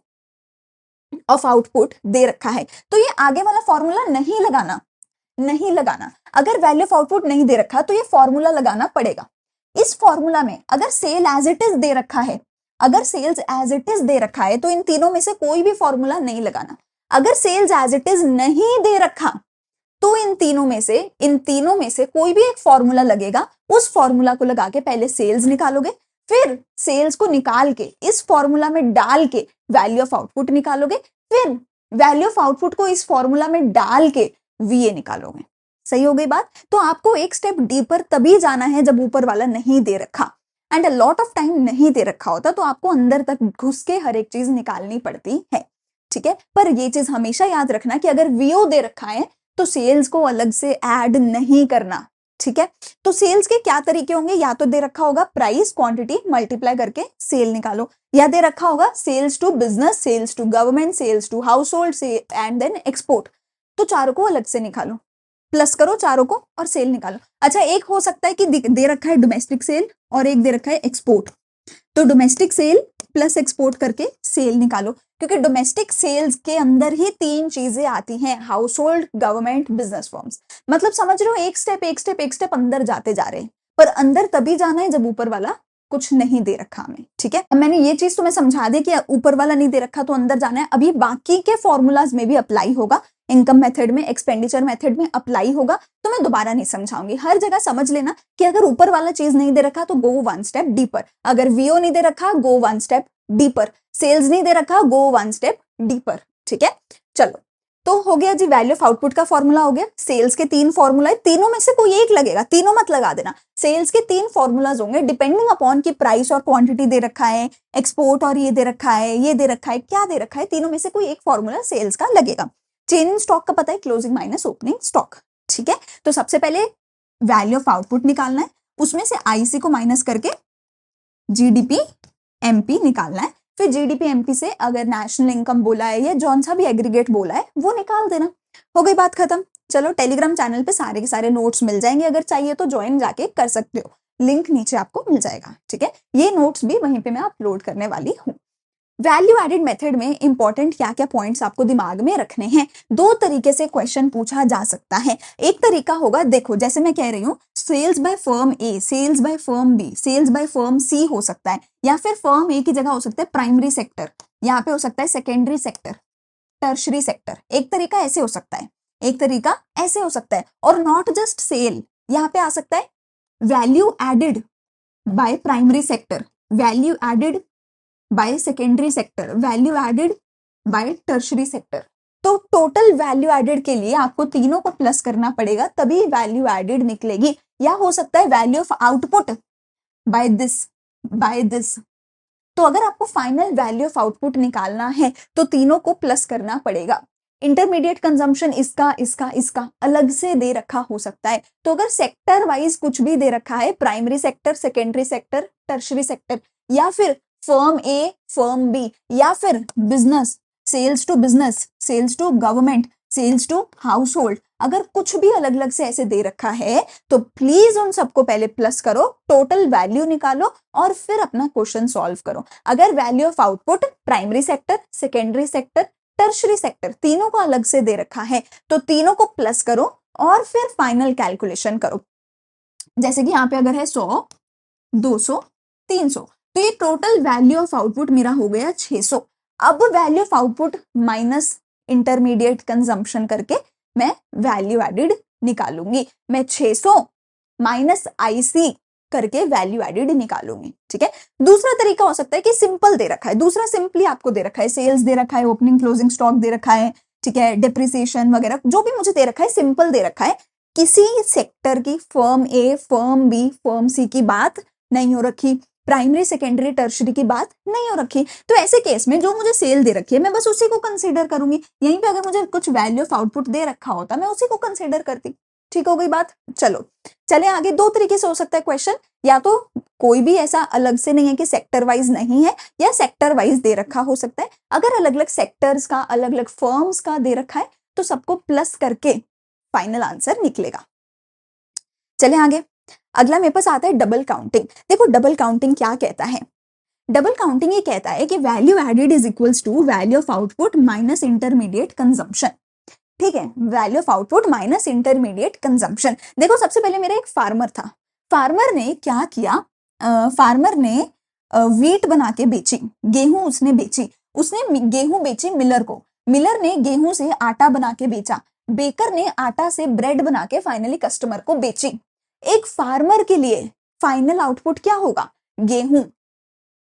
ऑफ आउटपुट दे रखा है तो ये आगे वाला फॉर्मूला नहीं लगाना। अगर वैल्यू ऑफ आउटपुट नहीं दे रखा तो ये फॉर्मूला लगाना पड़ेगा। इस फॉर्मूला में अगर सेल एज इट इज दे रखा है, अगर सेल्स एज इट इज दे रखा है तो इन तीनों में से कोई भी फॉर्मूला नहीं लगाना। अगर सेल्स एज इट इज नहीं दे रखा तो इन तीनों में से कोई भी एक फॉर्मूला लगेगा, उस फॉर्मूला को लगा के पहले सेल्स निकालोगे, फिर सेल्स को निकाल के इस फॉर्मूला में डाल के वैल्यू ऑफ आउटपुट निकालोगे, फिर वैल्यू ऑफ आउटपुट को इस फॉर्मूला में डाल के VA निकालोगे। सही हो गई बात? तो आपको एक स्टेप डीपर तभी जाना है जब ऊपर वाला नहीं दे रखा। And a lot of time नहीं दे रखा होता, तो आपको अंदर तक घुस के हर एक चीज निकालनी पड़ती है, ठीक है। पर ये चीज हमेशा याद रखना कि अगर वीओ दे रखा है तो सेल्स को अलग से ऐड नहीं करना, ठीक है। तो सेल्स के क्या तरीके होंगे, या तो दे रखा होगा प्राइस क्वांटिटी मल्टीप्लाई करके सेल निकालो, या दे रखा होगा sales to business, sales to government, sales to household से एंड देन एक्सपोर्ट। तो चारों को अलग से निकालो, प्लस करो चारों को और सेल निकालो। अच्छा, एक हो सकता है कि दे रखा है डोमेस्टिक सेल और एक दे रखा है एक्सपोर्ट, तो डोमेस्टिक सेल प्लस एक्सपोर्ट करके सेल निकालो, क्योंकि डोमेस्टिक सेल्स के अंदर ही 3 चीजें आती हैं, house hold, government, business firms. मतलब समझ रहे हो, एक स्टेप एक स्टेप एक स्टेप अंदर जाते जा रहे हैं, पर अंदर तभी जाना है जब ऊपर वाला कुछ नहीं दे रखा हमें, ठीक है। अब मैंने ये चीज तुम्हें समझा दी कि ऊपर वाला नहीं दे रखा तो अंदर जाना है। अभी बाकी के फॉर्मूलाज में भी अप्लाई होगा, इनकम मेथड में, एक्सपेंडिचर मेथड में अप्लाई होगा, तो मैं दोबारा नहीं समझाऊंगी। हर जगह समझ लेना कि अगर ऊपर वाला चीज नहीं दे रखा तो गो 1 स्टेप डीपर, अगर वीओ नहीं दे रखा गो 1 स्टेप डीपर, सेल्स नहीं दे रखा गो 1 स्टेप डीपर, ठीक है। चलो, तो हो गया जी, वैल्यू ऑफ आउटपुट का फॉर्मूला हो गया। सेल्स के 3 फॉर्मूला है, तीनों में से कोई एक लगेगा, तीनों मत लगा देना। सेल्स के 3 फॉर्मूलाज होंगे डिपेंडिंग अपॉन की प्राइस और क्वांटिटी दे रखा है, एक्सपोर्ट और ये दे रखा है, ये दे रखा है, क्या दे रखा है, तीनों में से कोई एक फॉर्मूला सेल्स का लगेगा। चेंज इन स्टॉक का पता है, क्लोजिंग माइनस ओपनिंग स्टॉक, ठीक है। तो सबसे पहले वैल्यू ऑफ आउटपुट निकालना है, उसमें से आईसी को माइनस करके जीडीपी एमपी निकालना है, फिर जीडीपी एमपी से अगर नेशनल इनकम बोला है या जौन सा भी एग्रीगेट बोला है वो निकाल देना। हो गई बात खत्म। चलो, टेलीग्राम चैनल पे सारे के सारे नोट्स मिल जाएंगे, अगर चाहिए तो ज्वाइन जाके कर सकते हो, लिंक नीचे आपको मिल जाएगा, ठीक है। ये नोट्स भी वहीं पे मैं अपलोड करने वाली हूँ। वैल्यू एडेड मेथड में इंपॉर्टेंट क्या क्या पॉइंट्स आपको दिमाग में रखने हैं। 2 तरीके से क्वेश्चन पूछा जा सकता है। एक तरीका होगा, देखो जैसे मैं कह रही हूँ, sales by firm A, sales by firm B, sales by firm C हो सकता है, या फिर फर्म ए की जगह हो सकता है प्राइमरी सेक्टर, यहाँ पे हो सकता है सेकेंडरी सेक्टर, टर्शरी सेक्टर। एक तरीका ऐसे हो सकता है, एक तरीका ऐसे हो सकता है, और नॉट जस्ट सेल, यहाँ पे आ सकता है value added by primary sector, value added by secondary sector, value added by tertiary sector. तो टोटल वैल्यू एडेड के लिए आपको तीनों को प्लस करना पड़ेगा, तभी वैल्यू एडेड निकलेगी। या हो सकता है value of output by this. तो अगर आपको फाइनल वैल्यू ऑफ आउटपुट निकालना है तो तीनों को प्लस करना पड़ेगा। इंटरमीडिएट कंजम्पशन इसका अलग से दे रखा हो सकता है। तो अगर सेक्टर वाइज कुछ भी दे रखा है, primary sector, secondary sector, tertiary sector, या फिर फर्म ए, फर्म बी, या फिर business, sales to business, sales to government, sales to household, अगर कुछ भी अलग अलग से ऐसे दे रखा है तो प्लीज उन सबको पहले प्लस करो, टोटल वैल्यू निकालो और फिर अपना क्वेश्चन सॉल्व करो। अगर value of output primary sector, secondary sector, tertiary sector तीनों को अलग से दे रखा है तो तीनों को प्लस करो और फिर फाइनल कैलकुलेशन करो। जैसे कि यहाँ पे अगर है 100, 200, 300, तो ये टोटल वैल्यू ऑफ आउटपुट मेरा हो गया 600। अब value of output minus intermediate consumption करके मैं वैल्यू एडेड निकालूंगी। मैं 600 माइनस आईसी करके वैल्यू एडेड निकालूंगी, ठीक है। दूसरा तरीका हो सकता है कि सिंपल दे रखा है, दूसरा सिंपली आपको दे रखा है, सेल्स दे रखा है, ओपनिंग क्लोजिंग स्टॉक दे रखा है, ठीक है, डिप्रिसिएशन वगैरह जो भी मुझे दे रखा है सिंपल दे रखा है, किसी सेक्टर की firm A, firm B, firm C की बात नहीं हो रखी, प्राइमरी सेकेंडरी टर्शरी की बात नहीं हो रखी। तो ऐसे केस में जो मुझे सेल दे रखी है मैं बस उसी को कंसीडर करूंगी। यहीं पे अगर मुझे कुछ वैल्यू ऑफ आउटपुट दे रखा होता मैं उसी को कंसीडर करती। ठीक हो गई बात। चलो चले आगे। 2 तरीके से हो सकता है क्वेश्चन, या तो कोई भी ऐसा अलग से नहीं है कि सेक्टर वाइज नहीं है, या सेक्टर वाइज दे रखा हो सकता है। अगर अलग अलग सेक्टर्स का, अलग अलग फर्म्स का दे रखा है तो सबको प्लस करके फाइनल आंसर निकलेगा। चले आगे। अगला मेरे पास आता है डबल काउंटिंग। देखो डबल काउंटिंग क्या कहता है। डबल काउंटिंग ये कहता है कि value added is equals to value of output minus intermediate consumption. ठीक है, value of output minus intermediate consumption. देखो सबसे पहले मेरा एक फार्मर था, फार्मर ने क्या किया, फार्मर ने व्हीट बना के बेची, गेहूं उसने बेची, उसने गेहूं बेची मिलर को, मिलर ने गेहूं से आटा बना के बेचा, बेकर ने आटा से ब्रेड बना के फाइनली कस्टमर को बेची। एक फार्मर के लिए फाइनल आउटपुट क्या होगा, गेहूं,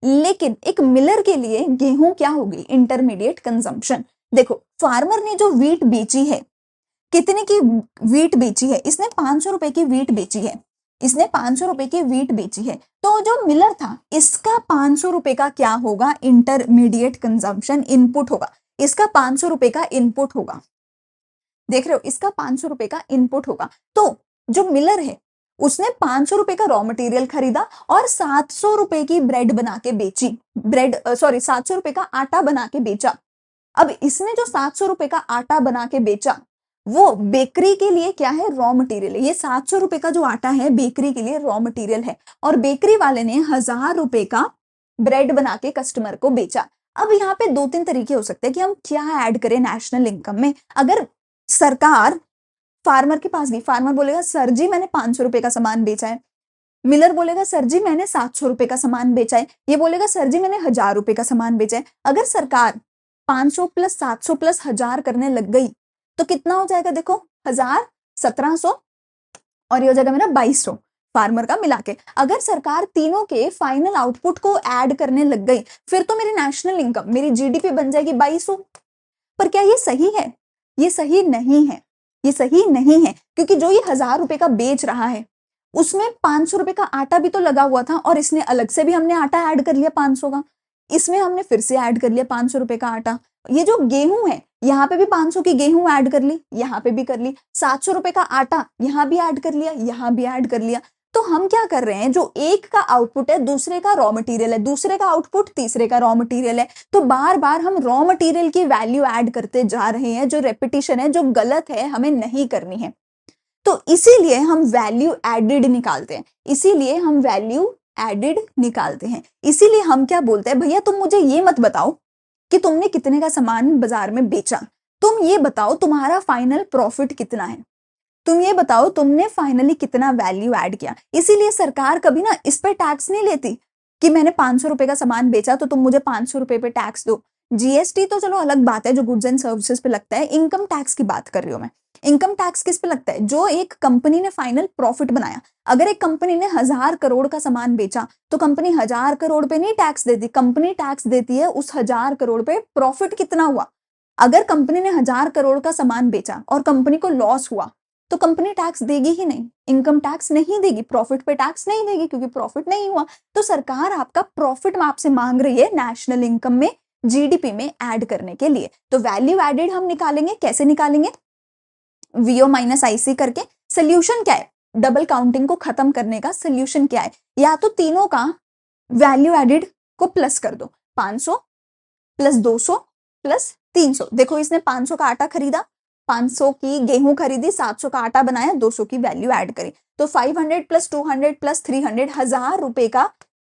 लेकिन एक मिलर के लिए गेहूं क्या होगी, इंटरमीडिएट कंजम्पशन। देखो फार्मर ने जो व्हीट बेची है, कितने की व्हीट बेची है, इसने 500 रुपए की व्हीट बेची है, इसने 500 रुपए की व्हीट बेची है, तो जो मिलर था इसका 500 रुपए का क्या होगा, इंटरमीडिएट कंजम्पशन इनपुट होगा। इसका 500 रुपए का इनपुट होगा, देख रहे हो, इसका 500 रुपए का इनपुट होगा। तो जो मिलर है उसने 500 रुपए का रॉ मटेरियल खरीदा और 700 रुपए की ब्रेड बना के बेची, 700 रुपए का आटा बना के बेचा। अब इसने जो 700 रुपए का आटा बना के बेचा वो बेकरी के लिए क्या है, रॉ मटेरियल है। ये 700 रुपए का जो आटा है बेकरी के लिए रॉ मटेरियल है, और बेकरी वाले ने 1000 रुपए का ब्रेड बना के कस्टमर को बेचा। अब यहाँ पे 2-3 तरीके हो सकते हैं कि हम क्या ऐड करें नेशनल इनकम में। अगर सरकार फार्मर के पास गई, फार्मर बोलेगा सर जी मैंने 500 रुपए का सामान बेचा है, मिलर बोलेगा सर जी मैंने 700 रुपए का सामान बेचा है, ये बोलेगा सर जी मैंने 1000 रुपए का सामान बेचा है। अगर सरकार 500 प्लस 700 प्लस 1000 करने लग गई तो कितना हो जाएगा, देखो 1000, 1700 और ये हो जाएगा मेरा 2200 फार्मर का मिला के। अगर सरकार तीनों के फाइनल आउटपुट को ऐड करने लग गई फिर तो मेरी नेशनल इनकम, मेरी जीडीपी बन जाएगी 2200। पर क्या ये सही है? ये सही नहीं है, ये सही नहीं है, क्योंकि जो ये 1000 रुपए का बेच रहा है उसमें 500 रुपए का आटा भी तो लगा हुआ था, और इसने अलग से भी हमने आटा ऐड कर लिया 500 का, इसमें हमने फिर से ऐड कर लिया 500 रुपए का आटा। ये जो गेहूं है यहाँ पे भी 500 की गेहूं ऐड कर ली, यहाँ पे भी कर ली, 700 रुपए का आटा यहाँ भी ऐड कर लिया, यहाँ भी ऐड कर लिया। तो हम क्या कर रहे हैं, जो एक का आउटपुट है दूसरे का रॉ मटेरियल है, दूसरे का आउटपुट तीसरे का रॉ मटेरियल है, तो बार बार हम रॉ मटेरियल की वैल्यू ऐड करते जा रहे हैं, जो रेपिटेशन है, जो गलत है, हमें नहीं करनी है। तो इसीलिए हम वैल्यू एडेड निकालते हैं, इसीलिए हम वैल्यू एडेड निकालते हैं। इसीलिए हम क्या बोलते हैं, भैया तुम मुझे ये मत बताओ कि तुमने कितने का सामान बाजार में बेचा, तुम ये बताओ तुम्हारा फाइनल प्रॉफिट कितना है, तुम ये बताओ तुमने फाइनली कितना वैल्यू ऐड किया। इसीलिए सरकार कभी ना इस पे टैक्स नहीं लेती कि मैंने 500 रुपए का सामान बेचा तो तुम मुझे 500 रुपए पे टैक्स दो। जीएसटी तो चलो अलग बात है, जो गुड्स एंड सर्विसेज पे लगता है, इनकम टैक्स की बात कर रही हूँ मैं। इनकम टैक्स किस पे लगता है, जो एक कंपनी ने फाइनल प्रॉफिट बनाया। अगर एक कंपनी ने 1000 करोड़ का सामान बेचा तो कंपनी 1000 करोड़ पे नहीं टैक्स देती, कंपनी टैक्स देती है उस 1000 करोड़ पे प्रॉफिट कितना हुआ। अगर कंपनी ने 1000 करोड़ का सामान बेचा और कंपनी को लॉस हुआ तो कंपनी टैक्स देगी ही नहीं, इनकम टैक्स नहीं देगी, प्रॉफिट पे टैक्स नहीं देगी, क्योंकि प्रॉफिट नहीं हुआ। तो सरकार आपका प्रॉफिट आपसे मांग रही है नेशनल इनकम में, जीडीपी में ऐड करने के लिए। तो वैल्यू एडेड हम निकालेंगे, कैसे निकालेंगे, वीओ माइनस आईसी करके। सोल्यूशन क्या है, डबल काउंटिंग को खत्म करने का सोल्यूशन क्या है, या तो तीनों का वैल्यू एडेड को प्लस कर दो, 500 प्लस 200 प्लस 300। देखो इसने 500 का आटा खरीदा, 500 की गेहूं खरीदी, 700 का आटा बनाया, 200 की वैल्यू ऐड करी, तो 500 प्लस 200 प्लस 300, 1000 रुपए का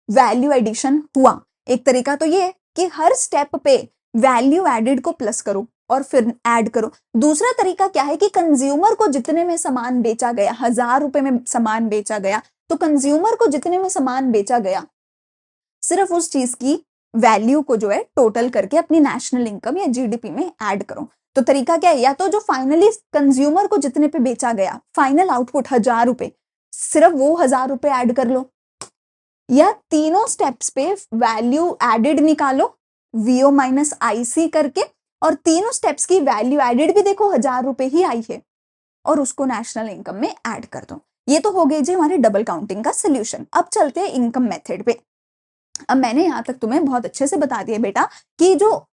वैल्यू एडिशन हुआ। एक तरीका तो ये कि हर स्टेप पे वैल्यू एडेड को प्लस करो और फिर ऐड करो। दूसरा तरीका क्या है कि कंज्यूमर को जितने में सामान बेचा गया, 1000 रुपए में सामान बेचा गया, तो कंज्यूमर को जितने में सामान बेचा गया सिर्फ उस चीज की वैल्यू को जो है टोटल करके अपनी नेशनल इनकम या जीडीपी में ऐड करो। तो तरीका क्या है, या तो जो फाइनली कंज्यूमर को जितने पे बेचा गया, फाइनल आउटपुट 1000 रुपए, सिर्फ वो 1000 रुपए ऐड कर लो, या तीनों स्टेप्स पे वैल्यू एडेड निकालो वीओ माइनस आईसी करके, और तीनों स्टेप्स की वैल्यू एडेड भी देखो 1000 रुपए ही आई है, और उसको नेशनल इनकम में ऐड कर दो। ये तो हो गई जी हमारे डबल काउंटिंग का सोल्यूशन। अब चलते हैं इनकम मेथड पे। अब मैंने यहाँ तक तुम्हें बहुत अच्छे से बता दिया बेटा कि जो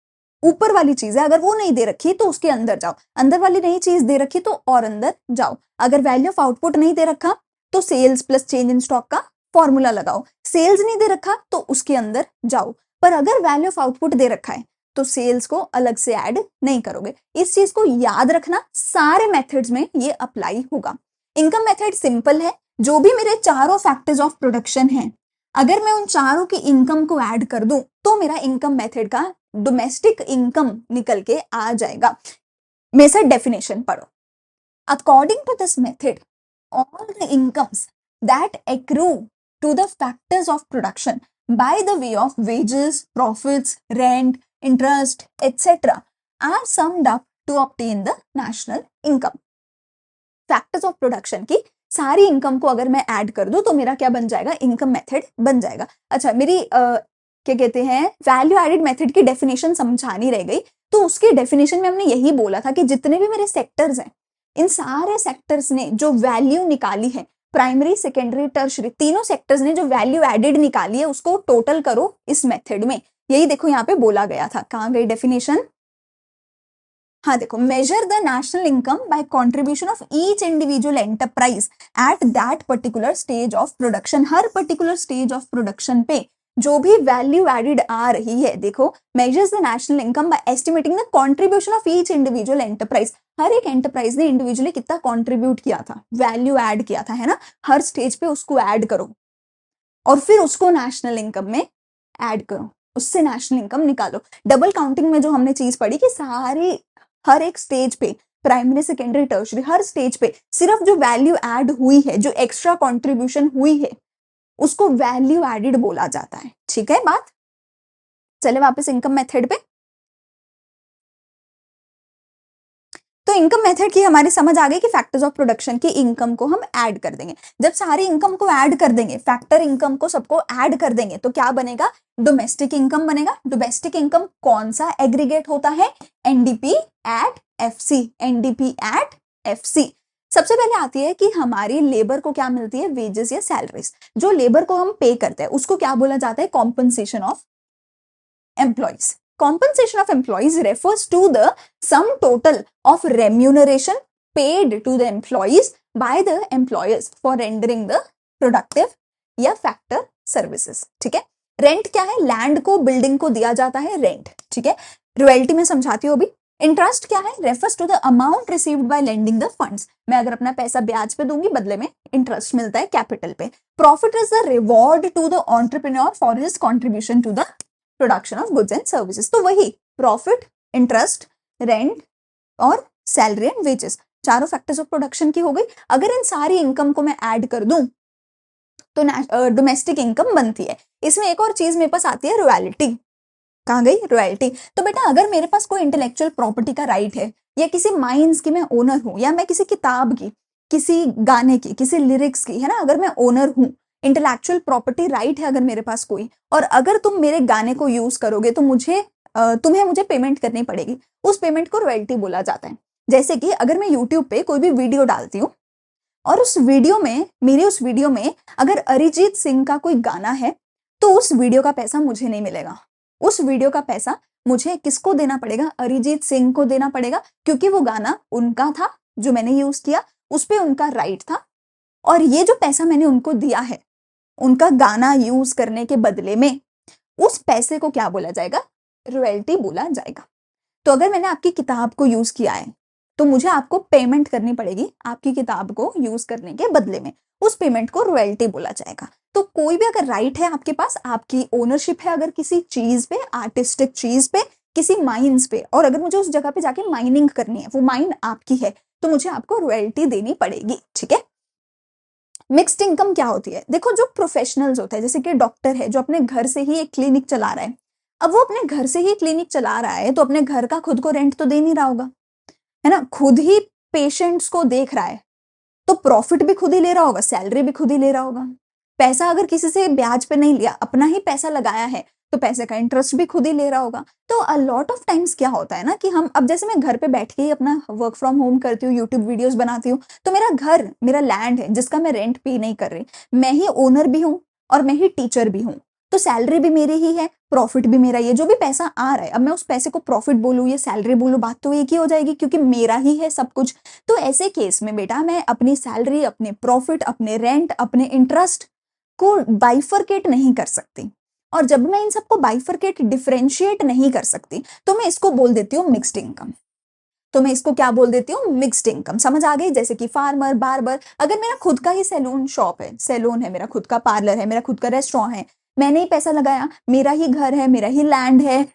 ऊपर वाली चीज है अगर वो नहीं दे रखी तो उसके अंदर जाओ, अंदर वाली नई चीज दे रखी तो और अंदर जाओ। अगर वैल्यू ऑफ आउटपुट नहीं दे रखा तो sales plus change in stock का फॉर्मूला लगाओ, सेल्स नहीं दे रखा तो उसके अंदर जाओ। पर अगर वैल्यू ऑफ आउटपुट दे रखा है तो सेल्स को अलग से ऐड नहीं करोगे। इस चीज को याद रखना, सारे मेथड्स में ये अप्लाई होगा। इनकम मेथड सिंपल है, जो भी मेरे चारों फैक्टर्स ऑफ प्रोडक्शन हैं अगर मैं उन चारों की इनकम को ऐड कर दूं तो मेरा इनकम मेथड का डोमेस्टिक इनकम निकल के आ जाएगा। मेरे साथ डेफिनेशन पढ़ो। According to this method all the incomes that accrue to the factors of production by the way of wages, profits, rent, interest, etc. are summed up to obtain the national income. Factors of production की सारी इनकम को अगर मैं ऐड कर दूं तो मेरा क्या बन जाएगा, इनकम मेथड बन जाएगा। अच्छा, मेरी क्या कहते हैं वैल्यू एडेड मेथड की डेफिनेशन समझानी रह गई। तो उसकी डेफिनेशन में हमने यही बोला था कि जितने भी मेरे सेक्टर्स हैं इन सारे सेक्टर्स ने जो वैल्यू निकाली है प्राइमरी, सेकेंडरी, टर्शरी, तीनों सेक्टर्स ने जो वैल्यू एडेड निकाली है उसको टोटल करो इस मेथड में। यही देखो यहाँ पे बोला गया था। कहाँ गई डेफिनेशन? हाँ देखो, measure the national income by contribution of each individual enterprise at that particular stage of production. हर पर्टिकुलर स्टेज ऑफ प्रोडक्शन पे जो भी वैल्यू एडेड आ रही है, देखो, measures the national income by estimating the contribution of each individual enterprise. हर एक एंटरप्राइज ने इंडिविजुअली कितना कंट्रीब्यूट किया था, वैल्यू ऐड किया था, है ना। हर स्टेज पे उसको ऐड करो और फिर उसको नेशनल इनकम में ऐड करो, उससे नेशनल इनकम निकालो। डबल काउंटिंग में जो हमने चीज पढ़ी कि सारी हर एक स्टेज पे, प्राइमरी, सेकेंडरी, टर्शरी, हर स्टेज पे सिर्फ जो वैल्यू ऐड हुई है, जो एक्स्ट्रा कंट्रीब्यूशन हुई है, उसको वैल्यू एडेड बोला जाता है। ठीक है बात? चले वापस इनकम मेथड पे। तो इनकम मेथड की हमारी समझ आ गई कि फैक्टर्स ऑफ प्रोडक्शन की इनकम को हम ऐड कर देंगे। जब सारी इनकम को ऐड कर देंगे, फैक्टर इनकम को सबको ऐड कर देंगे, तो क्या बनेगा? डोमेस्टिक इनकम बनेगा। डोमेस्टिक इनकम कौन सा एग्रीगेट होता है? NDP at FC. NDP at FC. सबसे पहले आती है कि हमारी लेबर को क्या मिलती है? वेजेस या सैलरीज। जो लेबर को हम पे करते हैं उसको क्या बोला जाता है? Compensation of employees. Compensation of employees refers to the sum total of remuneration paid to the employees by the employers for rendering the productive या factor services। ठीक है। रेंट क्या है? लैंड को, बिल्डिंग को दिया जाता है रेंट। ठीक है। रॉयल्टी में समझाती हूँ अभी। इंटरेस्ट क्या है? Refers to the amount received by lending the funds. मैं अगर अपना पैसा ब्याज पे दूंगी, बदले में इंटरेस्ट मिलता है कैपिटल पे। Profit is the reward to the entrepreneur for his contribution to the production of goods and services. तो वही प्रॉफिट, इंटरेस्ट, रेंट और सैलरी एंड वेजेस, चारों फैक्टर्स ऑफ प्रोडक्शन की हो गई। अगर इन सारी इनकम को मैं ऐड कर दूं तो डोमेस्टिक इनकम बनती है। इसमें एक और चीज मेरे पास आती है, रॉयल्टी। कहाँ गई? रॉयल्टी। तो बेटा अगर मेरे पास कोई इंटेलेक्चुअल प्रॉपर्टी का राइट है, या किसी माइंस की मैं ओनर हूं, या मैं किसी किताब की, किसी गाने की, किसी लिरिक्स की, है ना, अगर मैं ओनर हूं, इंटेलेक्चुअल प्रॉपर्टी राइट है अगर मेरे पास कोई, और अगर तुम मेरे गाने को यूज करोगे तो तुम्हें मुझे पेमेंट करनी पड़ेगी। उस पेमेंट को रॉयल्टी बोला जाता है। जैसे कि अगर मैं यूट्यूब पे कोई भी वीडियो डालती हूँ और उस वीडियो में अगर अरिजीत सिंह का कोई गाना है, तो उस वीडियो का पैसा मुझे नहीं मिलेगा। उस वीडियो का पैसा मुझे किसको देना पड़ेगा? अरिजीत सिंह को देना पड़ेगा, क्योंकि वो गाना उनका था जो मैंने यूज किया, उस पर उनका राइट था, और ये जो पैसा मैंने उनको दिया है उनका गाना यूज करने के बदले में, उस पैसे को क्या बोला जाएगा? रॉयल्टी बोला जाएगा। तो अगर मैंने आपकी किताब को यूज किया है तो मुझे आपको पेमेंट करनी पड़ेगी आपकी किताब को यूज करने के बदले में, उस पेमेंट को रॉयल्टी बोला जाएगा। तो कोई भी अगर राइट है आपके पास, आपकी ओनरशिप है अगर किसी चीज पे, आर्टिस्टिक चीज पे, किसी माइंस पे, और अगर मुझे उस जगह पे जाके माइनिंग करनी है, वो माइन आपकी है, तो मुझे आपको रॉयल्टी देनी पड़ेगी। ठीक है। मिक्स्ड इनकम क्या होती है? देखो, जो प्रोफेशनल्स होते हैं, जैसे कि डॉक्टर है जो अपने घर से ही एक क्लिनिक चला रहा है, अब वो अपने घर से ही क्लिनिक चला रहा है तो अपने घर का खुद को रेंट तो दे नहीं रहा होगा, है ना, खुद ही पेशेंट्स को देख रहा है, तो प्रॉफिट भी खुद ही ले रहा होगा, सैलरी भी खुद ही ले रहा होगा। पैसा अगर किसी से ब्याज पे नहीं लिया, अपना ही पैसा लगाया है, तो पैसे का इंटरेस्ट भी खुद ही ले रहा होगा। तो अ लॉट ऑफ टाइम्स क्या होता है ना कि हम, अब जैसे मैं घर पे बैठ के ही अपना वर्क फ्रॉम होम करती हूँ, यूट्यूब वीडियोस बनाती हूँ, तो मेरा घर, मेरा लैंड है जिसका मैं रेंट पे नहीं कर रही, मैं ही ओनर भी हूँ और मैं ही टीचर भी हूँ, तो सैलरी भी मेरी ही है, प्रॉफिट भी मेरा ही है। जो भी पैसा आ रहा है, अब मैं उस पैसे को प्रॉफिट बोलूँ या सैलरी बोलूँ, बात तो एक ही हो जाएगी, क्योंकि मेरा ही है सब कुछ। तो ऐसे केस में बेटा मैं अपनी सैलरी, अपने प्रॉफिट, अपने रेंट, अपने इंटरेस्ट को बाइफरकेट नहीं कर सकती, और जब मैं इन सबको बाइफरकेट, डिफरेंशिएट नहीं कर सकती, तो मैं इसको बोल देती हूँ मिक्स्ड इनकम। तो मैं इसको क्या बोल देती हूँ? Mixed income. समझ आ गई? जैसे कि फार्मर, बार्बर, अगर मेरा खुद का ही सैलून शॉप है, सैलून है, मेरा खुद का पार्लर है, मेरा खुद का रेस्टोरेंट है, मैंने ही पैसा लगाया, मेरा ही घर है, मेरा ही लैंड है,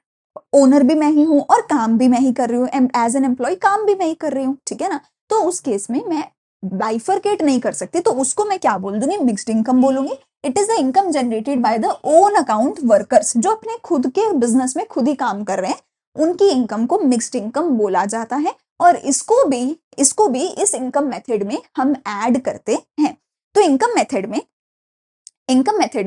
ओनर भी मैं ही हूँ और काम भी मैं ही कर रही हूँ, एज एन एम्प्लॉय काम भी मैं ही कर रही हूँ, ठीक है ना। तो उस केस में मैं बाइफरकेट नहीं कर सकती, तो उसको मैं क्या बोल दूंगी? मिक्स्ड इनकम बोलूंगी। It is the income generated by the own account workers, जो अपने खुद के बिजनेस में खुद ही काम कर रहे हैं, उनकी इनकम को मिक्स्ड इनकम बोला जाता है। और इसको भी इस इनकम मेथड में हम ऐड करते हैं। तो इनकम मेथड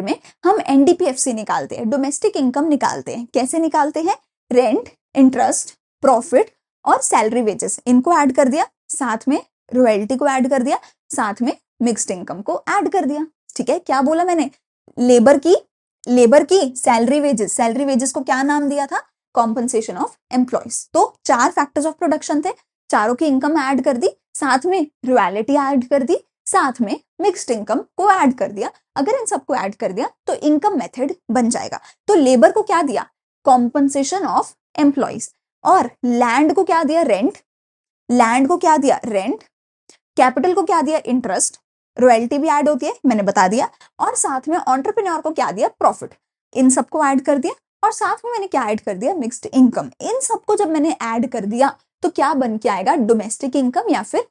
में हम एनडीपीएफसी निकालते हैं, डोमेस्टिक इनकम निकालते हैं। कैसे निकालते हैं? रेंट, इंटरेस्ट, प्रॉफिट और सैलरी वेजेस, इनको ऐड कर दिया, साथ में रॉयल्टी को ऐड कर दिया, साथ में मिक्स्ड इनकम को ऐड कर दिया। ठीक है, क्या बोला मैंने, लेबर की सैलरी वेजेस को क्या नाम दिया था, कॉम्पनसेशन ऑफ एम्प्लॉयज। तो 4 फैक्टर्स ऑफ प्रोडक्शन थे, चारों की इनकम ऐड कर दी, साथ में रॉयल्टी ऐड कर दी, साथ में मिक्स्ड इनकम को ऐड कर दिया। अगर इन सबको ऐड कर दिया तो इनकम मेथड बन जाएगा। तो लेबर को क्या दिया, कॉम्पनसेशन ऑफ एम्प्लॉयज, और लैंड को क्या दिया, रेंट, कैपिटल को क्या दिया, इंटरेस्ट, रॉयल्टी भी ऐड होती है मैंने बता दिया, और साथ में एंटरप्रेन्योर को क्या दिया, प्रॉफिट। इन सबको ऐड कर दिया, और साथ में मैंने क्या ऐड कर दिया, मिक्स्ड इनकम। इन सबको जब मैंने ऐड कर दिया तो क्या बन के आएगा, डोमेस्टिक इनकम या फिर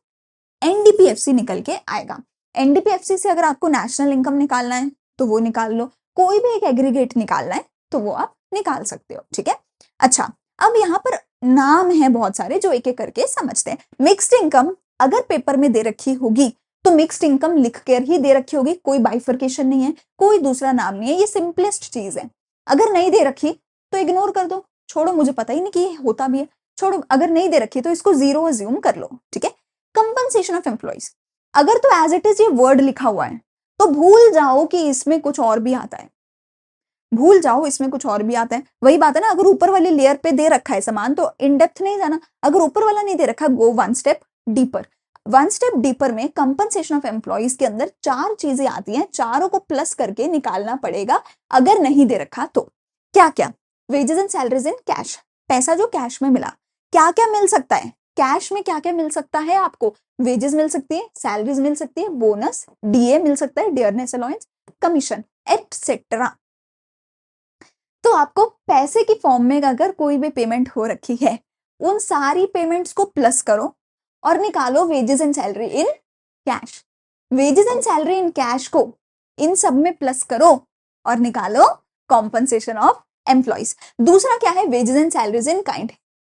एनडीपीएफसी निकल के आएगा। एनडीपीएफसी से अगर आपको नेशनल इनकम निकालना है तो वो निकाल लो, कोई भी एक एग्रीगेट निकालना है तो वो आप निकाल सकते हो। ठीक है, अच्छा अब यहाँ पर नाम है बहुत सारे जो एक एक करके समझते हैं। मिक्स्ड इनकम अगर पेपर में दे रखी होगी तो मिक्स्ड इनकम लिख कर ही दे रखी होगी, कोई बाइफर्केशन नहीं है, कोई दूसरा नाम नहीं है, ये सिंपलेस्ट चीज है। अगर नहीं दे रखी तो इग्नोर कर दो, छोड़ो, मुझे पता ही नहीं कि होता भी है, छोड़ो। अगर नहीं दे रखी तो इसको 0 अज्यूम कर लो। ठीक है, कंपनसेशन ऑफ एम्प्लॉइज, अगर तो एज इट इज ये वर्ड लिखा हुआ है तो भूल जाओ कि इसमें कुछ और भी आता है, वही बात है ना, अगर ऊपर वाली लेयर पे दे रखा है सामान तो इन डेप्थ नहीं जाना, अगर ऊपर वाला नहीं दे रखा गो वन स्टेप डीपर में कंपनसेशन ऑफ एम्प्लॉइज के अंदर 4 चीजें आती हैं, चारों को प्लस करके निकालना पड़ेगा अगर नहीं दे रखा तो। क्या क्या, wages and salaries in cash, पैसा जो कैश में मिला, क्या क्या मिल सकता है कैश में, क्या क्या मिल सकता है आपको, वेजेस मिल सकती है, सैलरीज मिल सकती है, बोनस, डीए मिल सकता है, डियरनेस अलाउंस, कमीशन एटसेट्रा। तो आपको पैसे की फॉर्म में अगर कोई भी पेमेंट हो रखी है उन सारी पेमेंट्स को प्लस करो और निकालो wages and salary in cash. Wages and salary in cash को इन सब में प्लस करो और निकालो कॉम्पनसेशन ऑफ एम्प्लॉइज। दूसरा क्या है, wages and salaries in kind.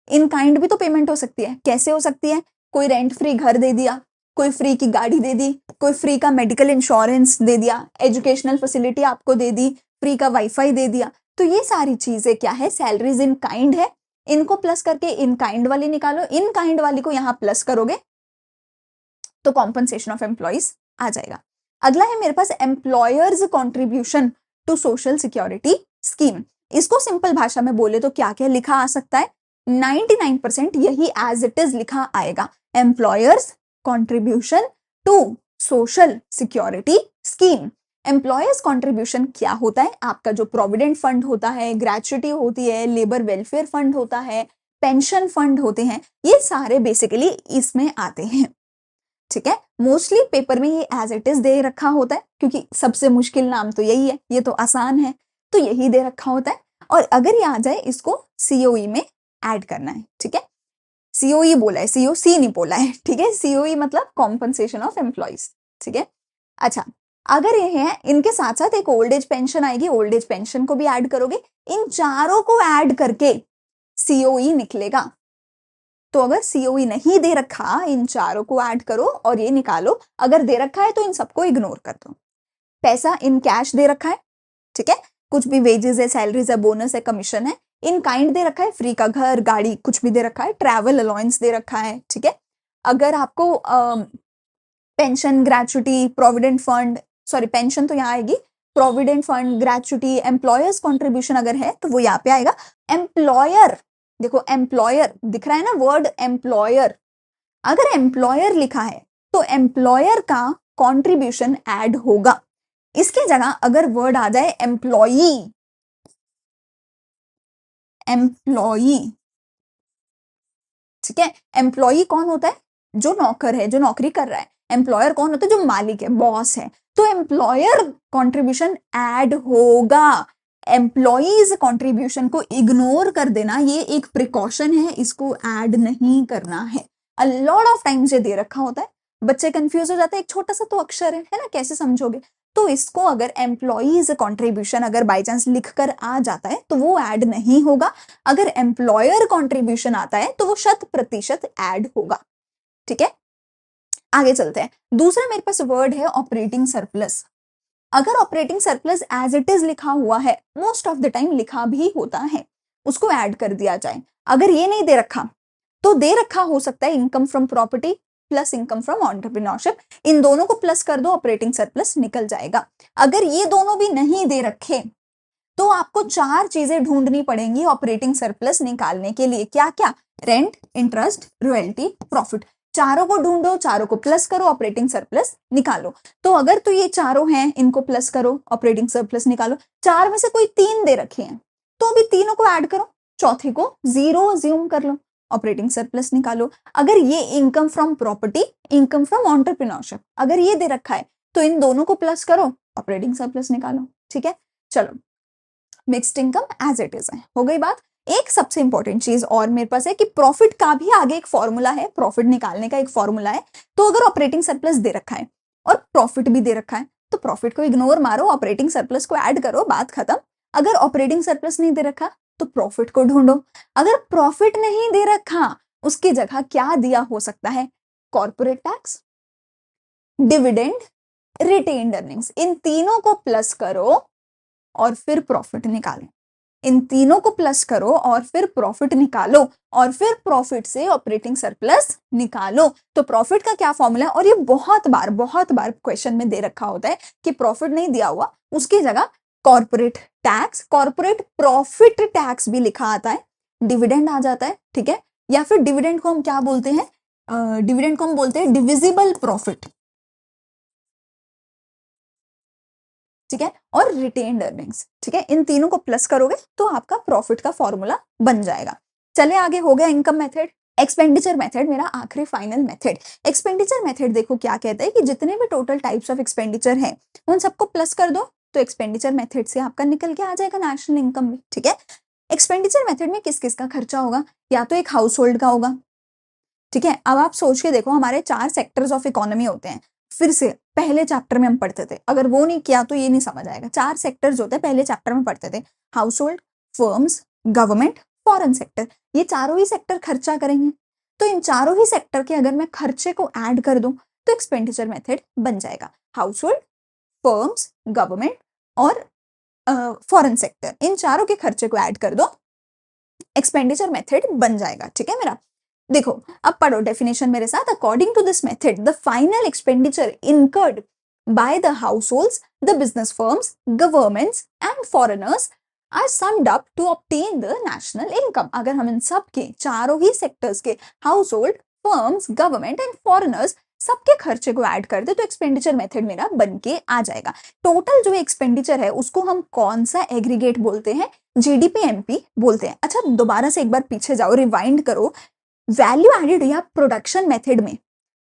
In kind भी तो पेमेंट हो सकती है, कैसे हो सकती है, कोई रेंट फ्री घर दे दिया, कोई फ्री की गाड़ी दे दी, कोई फ्री का मेडिकल इंश्योरेंस दे दिया, एजुकेशनल फैसिलिटी आपको दे दी, फ्री का वाईफाई दे दिया। तो ये सारी चीजें क्या है, सैलरीज इन काइंड है, इनको प्लस करके इन काइंड वाली निकालो, इन काइंड वाली को यहां प्लस करोगे तो कॉम्पनसेशन ऑफ एम्प्लॉइज आ जाएगा। अगला है मेरे पास employers contribution to social security scheme. इसको सिंपल भाषा में बोले तो क्या क्या लिखा आ सकता है, 99% यही एज इट इज लिखा आएगा, employers contribution to social security scheme. Employers contribution क्या होता है, आपका जो प्रोविडेंट फंड होता है, ग्रेच्युटी होती है, लेबर वेलफेयर फंड होता है, पेंशन फंड होते हैं, ये सारे बेसिकली इसमें आते हैं। ठीक है, मोस्टली पेपर में ये एज इट इज दे रखा होता है क्योंकि सबसे मुश्किल नाम तो यही है, ये तो आसान है तो यही दे रखा होता है। और अगर ये आ जाए इसको सीओई में ऐड करना है। ठीक है, सीओई बोला है, सीओसी नहीं बोला है। ठीक है, सीओई मतलब कॉम्पनसेशन ऑफ एम्प्लॉइज। ठीक है, अच्छा अगर ये है इनके साथ साथ एक ओल्ड एज पेंशन आएगी, ओल्ड एज पेंशन को भी ऐड करोगे, इन चारों को ऐड करके सीओई निकलेगा। तो अगर सीओई नहीं दे रखा, इन चारों को ऐड करो और ये निकालो, अगर दे रखा है तो इन सबको इग्नोर कर दो। पैसा इन कैश दे रखा है, ठीक है, कुछ भी वेजेस है, सैलरीज है, बोनस है, कमीशन है, इन काइंड दे रखा है, फ्री का घर, गाड़ी, कुछ भी दे रखा है, ट्रैवल अलाउंस दे रखा है। ठीक है, अगर आपको pension, gratuity, provident fund, sorry pension तो यहाँ आएगी, provident fund, gratuity, employers contribution अगर है तो वो यहाँ पे आएगा। एम्प्लॉयर, देखो एम्प्लॉयर दिख रहा है ना वर्ड एम्प्लॉयर, अगर एम्प्लॉयर लिखा है तो एम्प्लॉयर का कॉन्ट्रीब्यूशन ऐड होगा। इसके जगह अगर वर्ड आ जाए एम्प्लॉई, ठीक है, एम्प्लॉई कौन होता है, जो नौकर है, जो नौकरी कर रहा है। एम्प्लॉयर कौन होता है, जो मालिक है, बॉस है। तो एम्प्लॉयर कंट्रीब्यूशन ऐड होगा। एम्प्लॉइज कंट्रीब्यूशन को इग्नोर कर देना ये एक प्रिकॉशन है, इसको ऐड नहीं करना है। अ लॉट ऑफ टाइम्स ये दे रखा होता है, बच्चे कंफ्यूज हो जाते हैं, एक छोटा सा तो अक्षर है ना, कैसे समझोगे। तो इसको अगर एम्प्लॉइज कंट्रीब्यूशन अगर बाई चांस लिख कर आ जाता है तो वो ऐड नहीं होगा। अगर एम्प्लॉयर कंट्रीब्यूशन आता है तो वो 100% ऐड होगा। ठीक है, आगे चलते हैं। दूसरा मेरे पास वर्ड है ऑपरेटिंग सरप्लस। अगर operating surplus as it is लिखा हुआ है, मोस्ट ऑफ द टाइम लिखा भी होता है, उसको ऐड कर दिया जाए। अगर ये नहीं दे रखा तो दे रखा हो सकता है income from property, plus income from entrepreneurship, इन दोनों को प्लस कर दो, ऑपरेटिंग सरप्लस निकल जाएगा। अगर ये दोनों भी नहीं दे रखे तो आपको चार चीजें ढूंढनी पड़ेंगी ऑपरेटिंग सरप्लस निकालने के लिए। क्या क्या? Rent, interest, royalty, profit. चारों को ढूंढो, चारों को प्लस करो, ऑपरेटिंग सरप्लस निकालो। तो अगर तो ये चारों हैं, इनको प्लस करो, ऑपरेटिंग सरप्लस निकालो। चार में से कोई तीन दे रखे हैं तो अभी तीनों को ऐड करो, चौथे को जीरो अज्यूम कर लो, ऑपरेटिंग सरप्लस निकालो। अगर ये income from property, income from entrepreneurship अगर ये दे रखा है तो इन दोनों को प्लस करो, ऑपरेटिंग सरप्लस निकालो। ठीक है, चलो mixed income as it is है, हो गई बात। एक सबसे इंपॉर्टेंट चीज और मेरे पास है कि प्रॉफिट का भी आगे एक फॉर्मूला है, प्रॉफिट निकालने का एक फॉर्मूला है। तो अगर ऑपरेटिंग सरप्लस दे रखा है और प्रॉफिट भी दे रखा है तो प्रॉफिट को इग्नोर मारो, ऑपरेटिंग सरप्लस को ऐड करो, बात खत्म। अगर ऑपरेटिंग सरप्लस नहीं दे रखा तो प्रॉफिट को ढूंढो। अगर प्रॉफिट नहीं दे रखा उसकी जगह क्या दिया हो सकता है? Corporate tax, dividend, retained earnings. इन तीनों को प्लस करो और फिर प्रॉफिट निकालें। इन तीनों को प्लस करो और फिर प्रॉफिट निकालो और फिर प्रॉफिट से ऑपरेटिंग सरप्लस निकालो। तो प्रॉफिट का क्या फॉर्मूला है? और ये बहुत बार क्वेश्चन में दे रखा होता है कि प्रॉफिट नहीं दिया हुआ, उसकी जगह corporate tax, corporate profit tax भी लिखा आता है, डिविडेंड आ जाता है। ठीक है, या फिर डिविडेंड को हम क्या बोलते हैं? डिविडेंड को हम बोलते हैं डिविजिबल प्रॉफिट। ठीक है, और रिटेन्ड अर्निंग्स। ठीक है, इन तीनों को प्लस करोगे तो आपका प्रॉफिट का फॉर्मूला बन जाएगा। चले आगे, हो गया इनकम मेथड। एक्सपेंडिचर मेथड मेरा आखिरी फाइनल मेथड। एक्सपेंडिचर मेथड देखो क्या कहता है कि जितने भी टोटल टाइप्स ऑफ एक्सपेंडिचर हैं उन सबको प्लस कर दो तो एक्सपेंडिचर मेथड से आपका निकल के आ जाएगा नेशनल इनकम भी। ठीक है, एक्सपेंडिचर मेथड में किस किस का खर्चा होगा? या तो एक हाउस होल्ड का होगा। ठीक है, अब आप सोच के देखो, हमारे चार सेक्टर्स ऑफ इकोनॉमी होते हैं। फिर से पहले चैप्टर में हम पढ़ते थे, अगर वो नहीं किया तो ये नहीं समझ आएगा। चार सेक्टर्स होते हैं, पहले चैप्टर में पढ़ते थे, house hold, firms, government, foreign sector. ये चारों ही सेक्टर खर्चा करेंगे, तो इन चारों ही सेक्टर के अगर मैं खर्चे को ऐड कर दूं तो एक्सपेंडिचर मेथड बन जाएगा। हाउस होल्ड, फर्म्स, गवर्नमेंट और फॉरेन सेक्टर, इन चारों के खर्चे को ऐड कर दो, एक्सपेंडिचर मेथड बन जाएगा। ठीक है मेरा, देखो अब पढ़ो डेफिनेशन मेरे साथ। According to this method the final expenditure incurred by the households, the business firms, governments and foreigners are summed up to obtain the national income. अगर हम इन सब के, चारों ही सेक्टर्स के, household, firms, government and foreigners, सबके खर्चे को ऐड कर दे तो एक्सपेंडिचर मेथड मेरा बन के आ जाएगा। टोटल जो एक्सपेंडिचर है उसको हम कौन सा एग्रीगेट बोलते हैं? जीडीपी एमपी बोलते हैं। अच्छा दोबारा से एक बार पीछे जाओ, रिवाइंड करो। वैल्यू एडेड या प्रोडक्शन मेथड में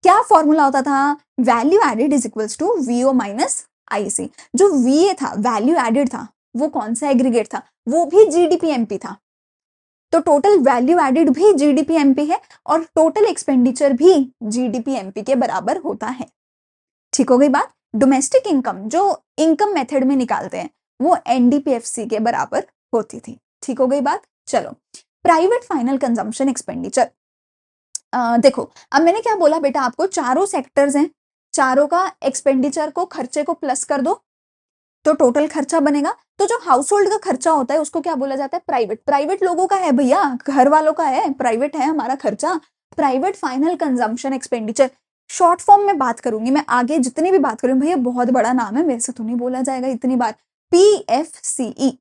क्या फॉर्मूला होता था? Value added is equals to VO minus IC. जो वीए था, वैल्यू एडेड था, वो कौन सा एग्रीगेट था? वो भी जीडीपीएमपी था। तो टोटल वैल्यू एडेड भी जीडीपीएमपी है और टोटल एक्सपेंडिचर भी जीडीपीएमपी के बराबर होता है। ठीक हो गई बात। डोमेस्टिक इनकम जो इनकम मेथड में निकालते हैं वो एनडीपीएफसी के बराबर होती थी। ठीक हो गई बात। चलो, प्राइवेट फाइनल कंजम्पशन एक्सपेंडिचर। देखो अब मैंने क्या बोला बेटा आपको, चारों सेक्टर्स हैं, चारों का एक्सपेंडिचर को, खर्चे को प्लस कर दो तो टोटल खर्चा बनेगा। तो जो हाउस होल्ड का खर्चा होता है उसको क्या बोला जाता है? प्राइवेट। प्राइवेट लोगों का है भैया, घर वालों का है, प्राइवेट है हमारा खर्चा। Private final consumption expenditure, short form में बात करूंगी मैं, आगे जितनी भी बात करूंगी भैया बहुत बड़ा नाम है, मेरे से तो नहीं बोला जाएगा इतनी बार। पीएफसीई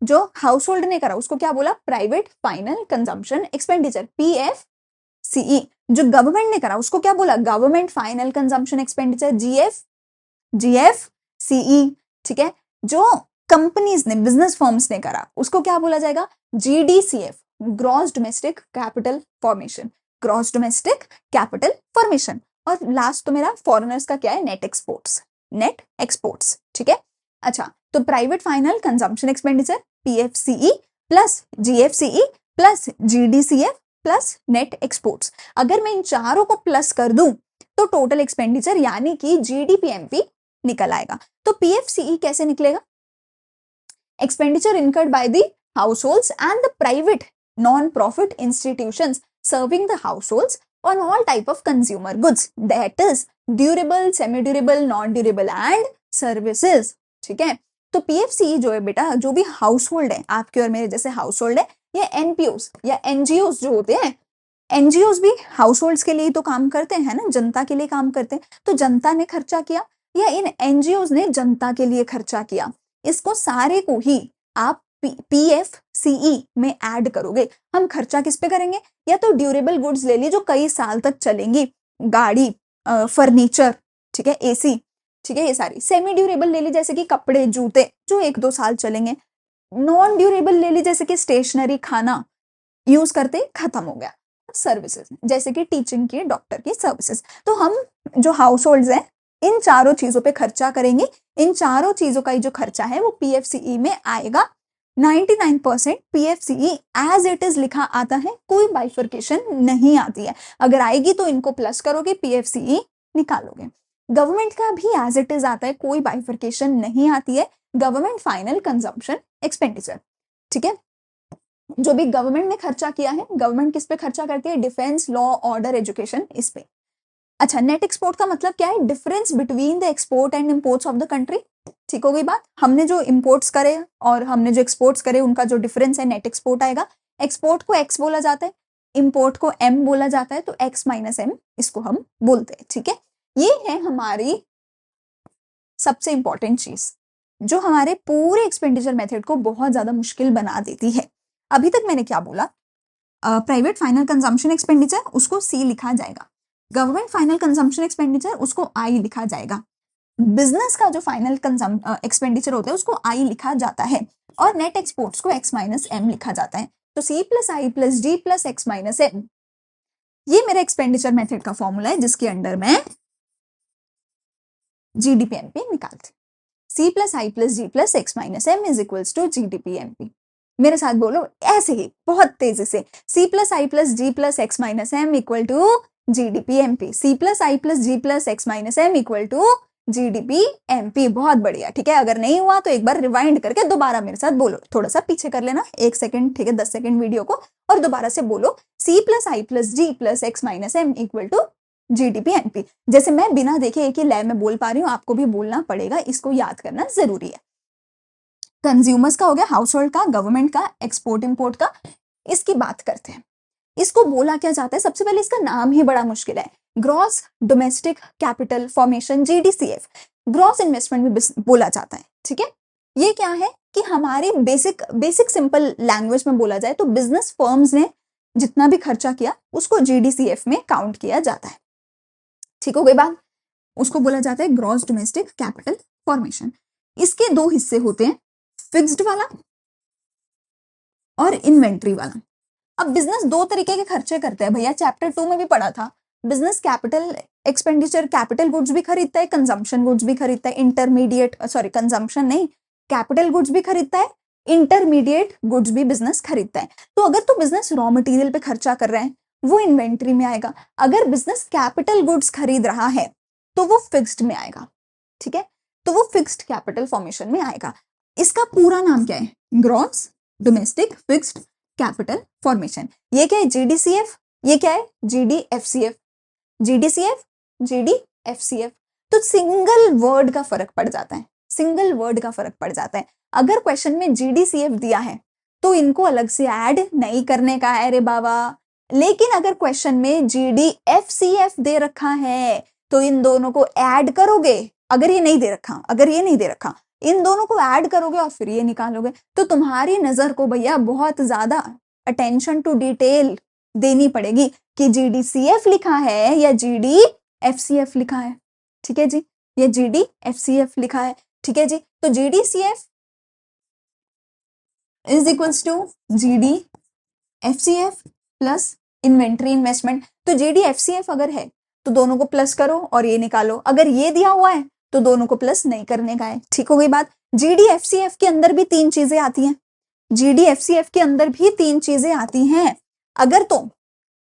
जो हाउस होल्ड ने करा उसको क्या बोला? Private final consumption expenditure, PFCE. जो गवर्नमेंट ने करा उसको क्या बोला? Government final consumption expenditure, GFCE. ठीक है, जो कंपनीज ने, बिजनेस फर्म्स ने करा उसको क्या बोला जाएगा? GDCF, gross domestic capital formation, gross domestic capital formation. और लास्ट तो मेरा फॉरेनर्स का क्या है? Net exports, net exports. ठीक है, अच्छा तो private final consumption expenditure PFCE plus GFCE plus GDCF plus net exports. अगर मैं इन चारों को प्लस कर दूं तो टोटल एक्सपेंडिचर यानी कि जीडीपीएमपी निकल आएगा। तो पीएफसीई कैसे निकलेगा? Expenditure incurred by the households and the private non profit institutions serving the households on all type of consumer goods, that is durable, semi durable, non durable and services। ठीक है, तो पीएफसीई जो है बेटा, जो भी हाउस होल्ड है, आपके और मेरे जैसे हाउस होल्ड है, ये एनपीओस या एनजीओस जो होते हैं एनजीओज भी हाउस होल्ड्स के लिए ही तो काम करते हैं ना, जनता के लिए काम करते हैं, तो जनता ने खर्चा किया या इन एनजीओज ने जनता के लिए खर्चा किया, इसको सारे को ही आप PFCE में ऐड करोगे। हम खर्चा किस पे करेंगे, या तो ड्यूरेबल गुड्स ले ली जो कई साल तक चलेंगी, गाड़ी, फर्नीचर, ठीक है, AC, ठीक है, ये सारी। सेमी ड्यूरेबल ले ली जैसे कि कपड़े जूते जो 1-2 साल चलेंगे। नॉन ड्यूरेबल ले ली जैसे कि स्टेशनरी, खाना यूज करते खत्म हो गया। सर्विसेज जैसे कि टीचिंग की, डॉक्टर की सर्विसेज। तो हम जो हाउस होल्ड्स हैं इन चारों चीजों पे खर्चा करेंगे। इन चारों चीजों का जो खर्चा है वो PFCE में आएगा। 99% PFCE एज इट इज लिखा आता है, कोई बाइफर्केशन नहीं आती है। अगर आएगी तो इनको प्लस करोगे, PFCE निकालोगे। गवर्नमेंट का भी एज इट इज आता है, कोई बाइफर्केशन नहीं आती है। गवर्नमेंट फाइनल कंजम्पशन एक्सपेंडिचर, ठीक है, जो भी गवर्नमेंट ने खर्चा किया है, गवर्नमेंट किस पे खर्चा करती है, डिफेंस, लॉ, ऑर्डर, एजुकेशन, इस पे। अच्छा, नेट एक्सपोर्ट का मतलब क्या है, difference between the export and imports of the country. ठीक हो गई बात, हमने जो इम्पोर्ट्स करे और हमने जो एक्सपोर्ट्स करे उनका जो डिफरेंस है नेट एक्सपोर्ट आएगा। एक्सपोर्ट को X बोला जाता है, इम्पोर्ट को M बोला जाता है, तो X - M इसको हम बोलते हैं। ठीक है, ये है हमारी सबसे इंपॉर्टेंट चीज जो हमारे पूरे एक्सपेंडिचर मेथड को बहुत ज्यादा मुश्किल बना देती है। अभी तक मैंने क्या बोला, प्राइवेट फाइनल कंजम्पशन एक्सपेंडिचर उसको C लिखा जाएगा, गवर्नमेंट फाइनल कंजम्पशन एक्सपेंडिचर उसको I लिखा जाएगा, बिजनेस का जो फाइनल एक्सपेंडिचर होता है उसको I लिखा जाता है, और नेट एक्सपोर्ट्स को X - M लिखा जाता है। तो C + I + D + X - M, ये मेरा एक्सपेंडिचर मेथड का फॉर्मूला है जिसके अंडर मैं GDP-MP निकालती। C + I + D + X - M = GDP-MP। मेरे साथ बोलो ऐसे ही बहुत तेजी से, C + I + D + X - M = GDP-MP, C + I + D + X - M = GDP-MP। बहुत बढ़िया। ठीक है, अगर नहीं हुआ तो एक बार रिवाइंड करके दोबारा मेरे साथ बोलो, थोड़ा सा पीछे कर लेना 1 सेकंड, ठीक है, 10 सेकंड वीडियो को, और दोबारा से बोलो C + I + D + X - M = GDP-MP। जैसे मैं बिना देखे एक ही लय में बोल पा रही हूँ, आपको भी बोलना पड़ेगा, इसको याद करना जरूरी है। कंज्यूमर्स का हो गया, हाउस होल्ड का, गवर्नमेंट का, एक्सपोर्ट इंपोर्ट का। इसकी बात करते हैं, इसको बोला क्या जाता है, सबसे पहले इसका नाम ही बड़ा मुश्किल है, gross domestic capital formation, GDCF, gross investment भी बोला जाता है। ठीक है, ये क्या है कि हमारी बेसिक सिंपल लैंग्वेज में बोला जाए तो बिजनेस फर्म्स ने जितना भी खर्चा किया उसको GDCF में काउंट किया जाता है। ठीक हो गई बात, उसको बोला जाता है ग्रॉस डोमेस्टिक कैपिटल फॉर्मेशन। इसके 2 हिस्से होते हैं, फिक्स्ड वाला और इन्वेंट्री वाला। अब बिजनेस 2 तरीके के खर्चे करते हैं भैया, चैप्टर 2 में भी पढ़ा था। Business capital expenditure, capital goods भी खरीदता है, कंजम्पशन गुड्स भी खरीदता है, कंजम्पशन नहीं, कैपिटल गुड्स भी खरीदता है, इंटरमीडिएट गुड्स भी बिजनेस खरीदता है। तो अगर तो बिजनेस रॉ मटेरियल पे खर्चा कर रहे हैं वो इन्वेंट्री में आएगा, अगर बिजनेस कैपिटल गुड्स खरीद रहा है तो वो फिक्स्ड में आएगा। ठीक है, तो वो फिक्स्ड कैपिटल फॉर्मेशन में आएगा। इसका पूरा नाम क्या है, gross domestic fixed capital formation. ये क्या है, GDCF, ये क्या है, GDFCF, GDCF, GDFCF। तो सिंगल वर्ड का फर्क पड़ जाता है, सिंगल वर्ड का फर्क पड़ जाता है। अगर क्वेश्चन में GDCF दिया है तो इनको अलग से ऐड नहीं करने का है रे बाबा, लेकिन अगर क्वेश्चन में GDFCF दे रखा है तो इन दोनों को ऐड करोगे। अगर ये नहीं दे रखा, इन दोनों को ऐड करोगे और फिर ये निकालोगे। तो तुम्हारी नजर को भैया बहुत ज्यादा अटेंशन टू डिटेल देनी पड़ेगी कि GDCF लिखा है या GDFCF लिखा है। ठीक है जी, ये GDFCF लिखा है। ठीक है जी, तो GDCF = GDFCF plus inventory investment. तो GDFCF अगर है तो दोनों को प्लस करो और ये निकालो, अगर ये दिया हुआ है तो दोनों को प्लस नहीं करने का है। ठीक हो गई बात। GDFCF के अंदर भी 3 चीजें आती हैं, GDFCF के अंदर भी 3 चीजें आती हैं। अगर तो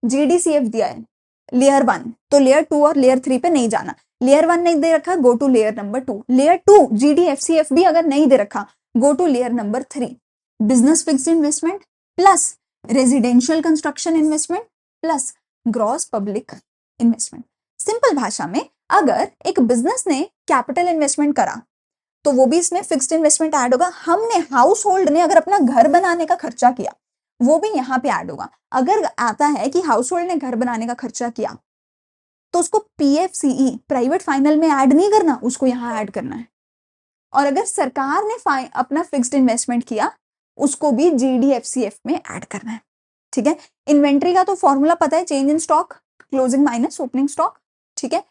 GDCF दिया है लेयर 1 तो लेयर 2 और लेयर 3 पे नहीं जाना, लेयर 1 नहीं दे रखा, go to layer number 2, layer 2 GDFCF भी अगर नहीं दे रखा, go to layer number 3। Business fixed investment plus residential construction investment plus gross public investment. Simple भाषा में अगर एक बिजनेस ने कैपिटल इन्वेस्टमेंट करा तो वो भी इसमें फिक्स्ड इन्वेस्टमेंट ऐड होगा। हमने हाउस होल्ड ने अगर अपना घर बनाने का खर्चा किया वो भी यहाँ पे ऐड होगा। अगर आता है कि हाउस होल्ड ने घर बनाने का खर्चा किया तो उसको पीएफसीई प्राइवेट फाइनल में ऐड नहीं करना, उसको यहाँ ऐड करना है। और अगर सरकार ने अपना फिक्स्ड इन्वेस्टमेंट किया उसको भी जीडीएफसीएफ में ऐड करना है। ठीक है, इन्वेंट्री का तो फॉर्मूला पता है, change in stock closing minus opening stock. ठीक है,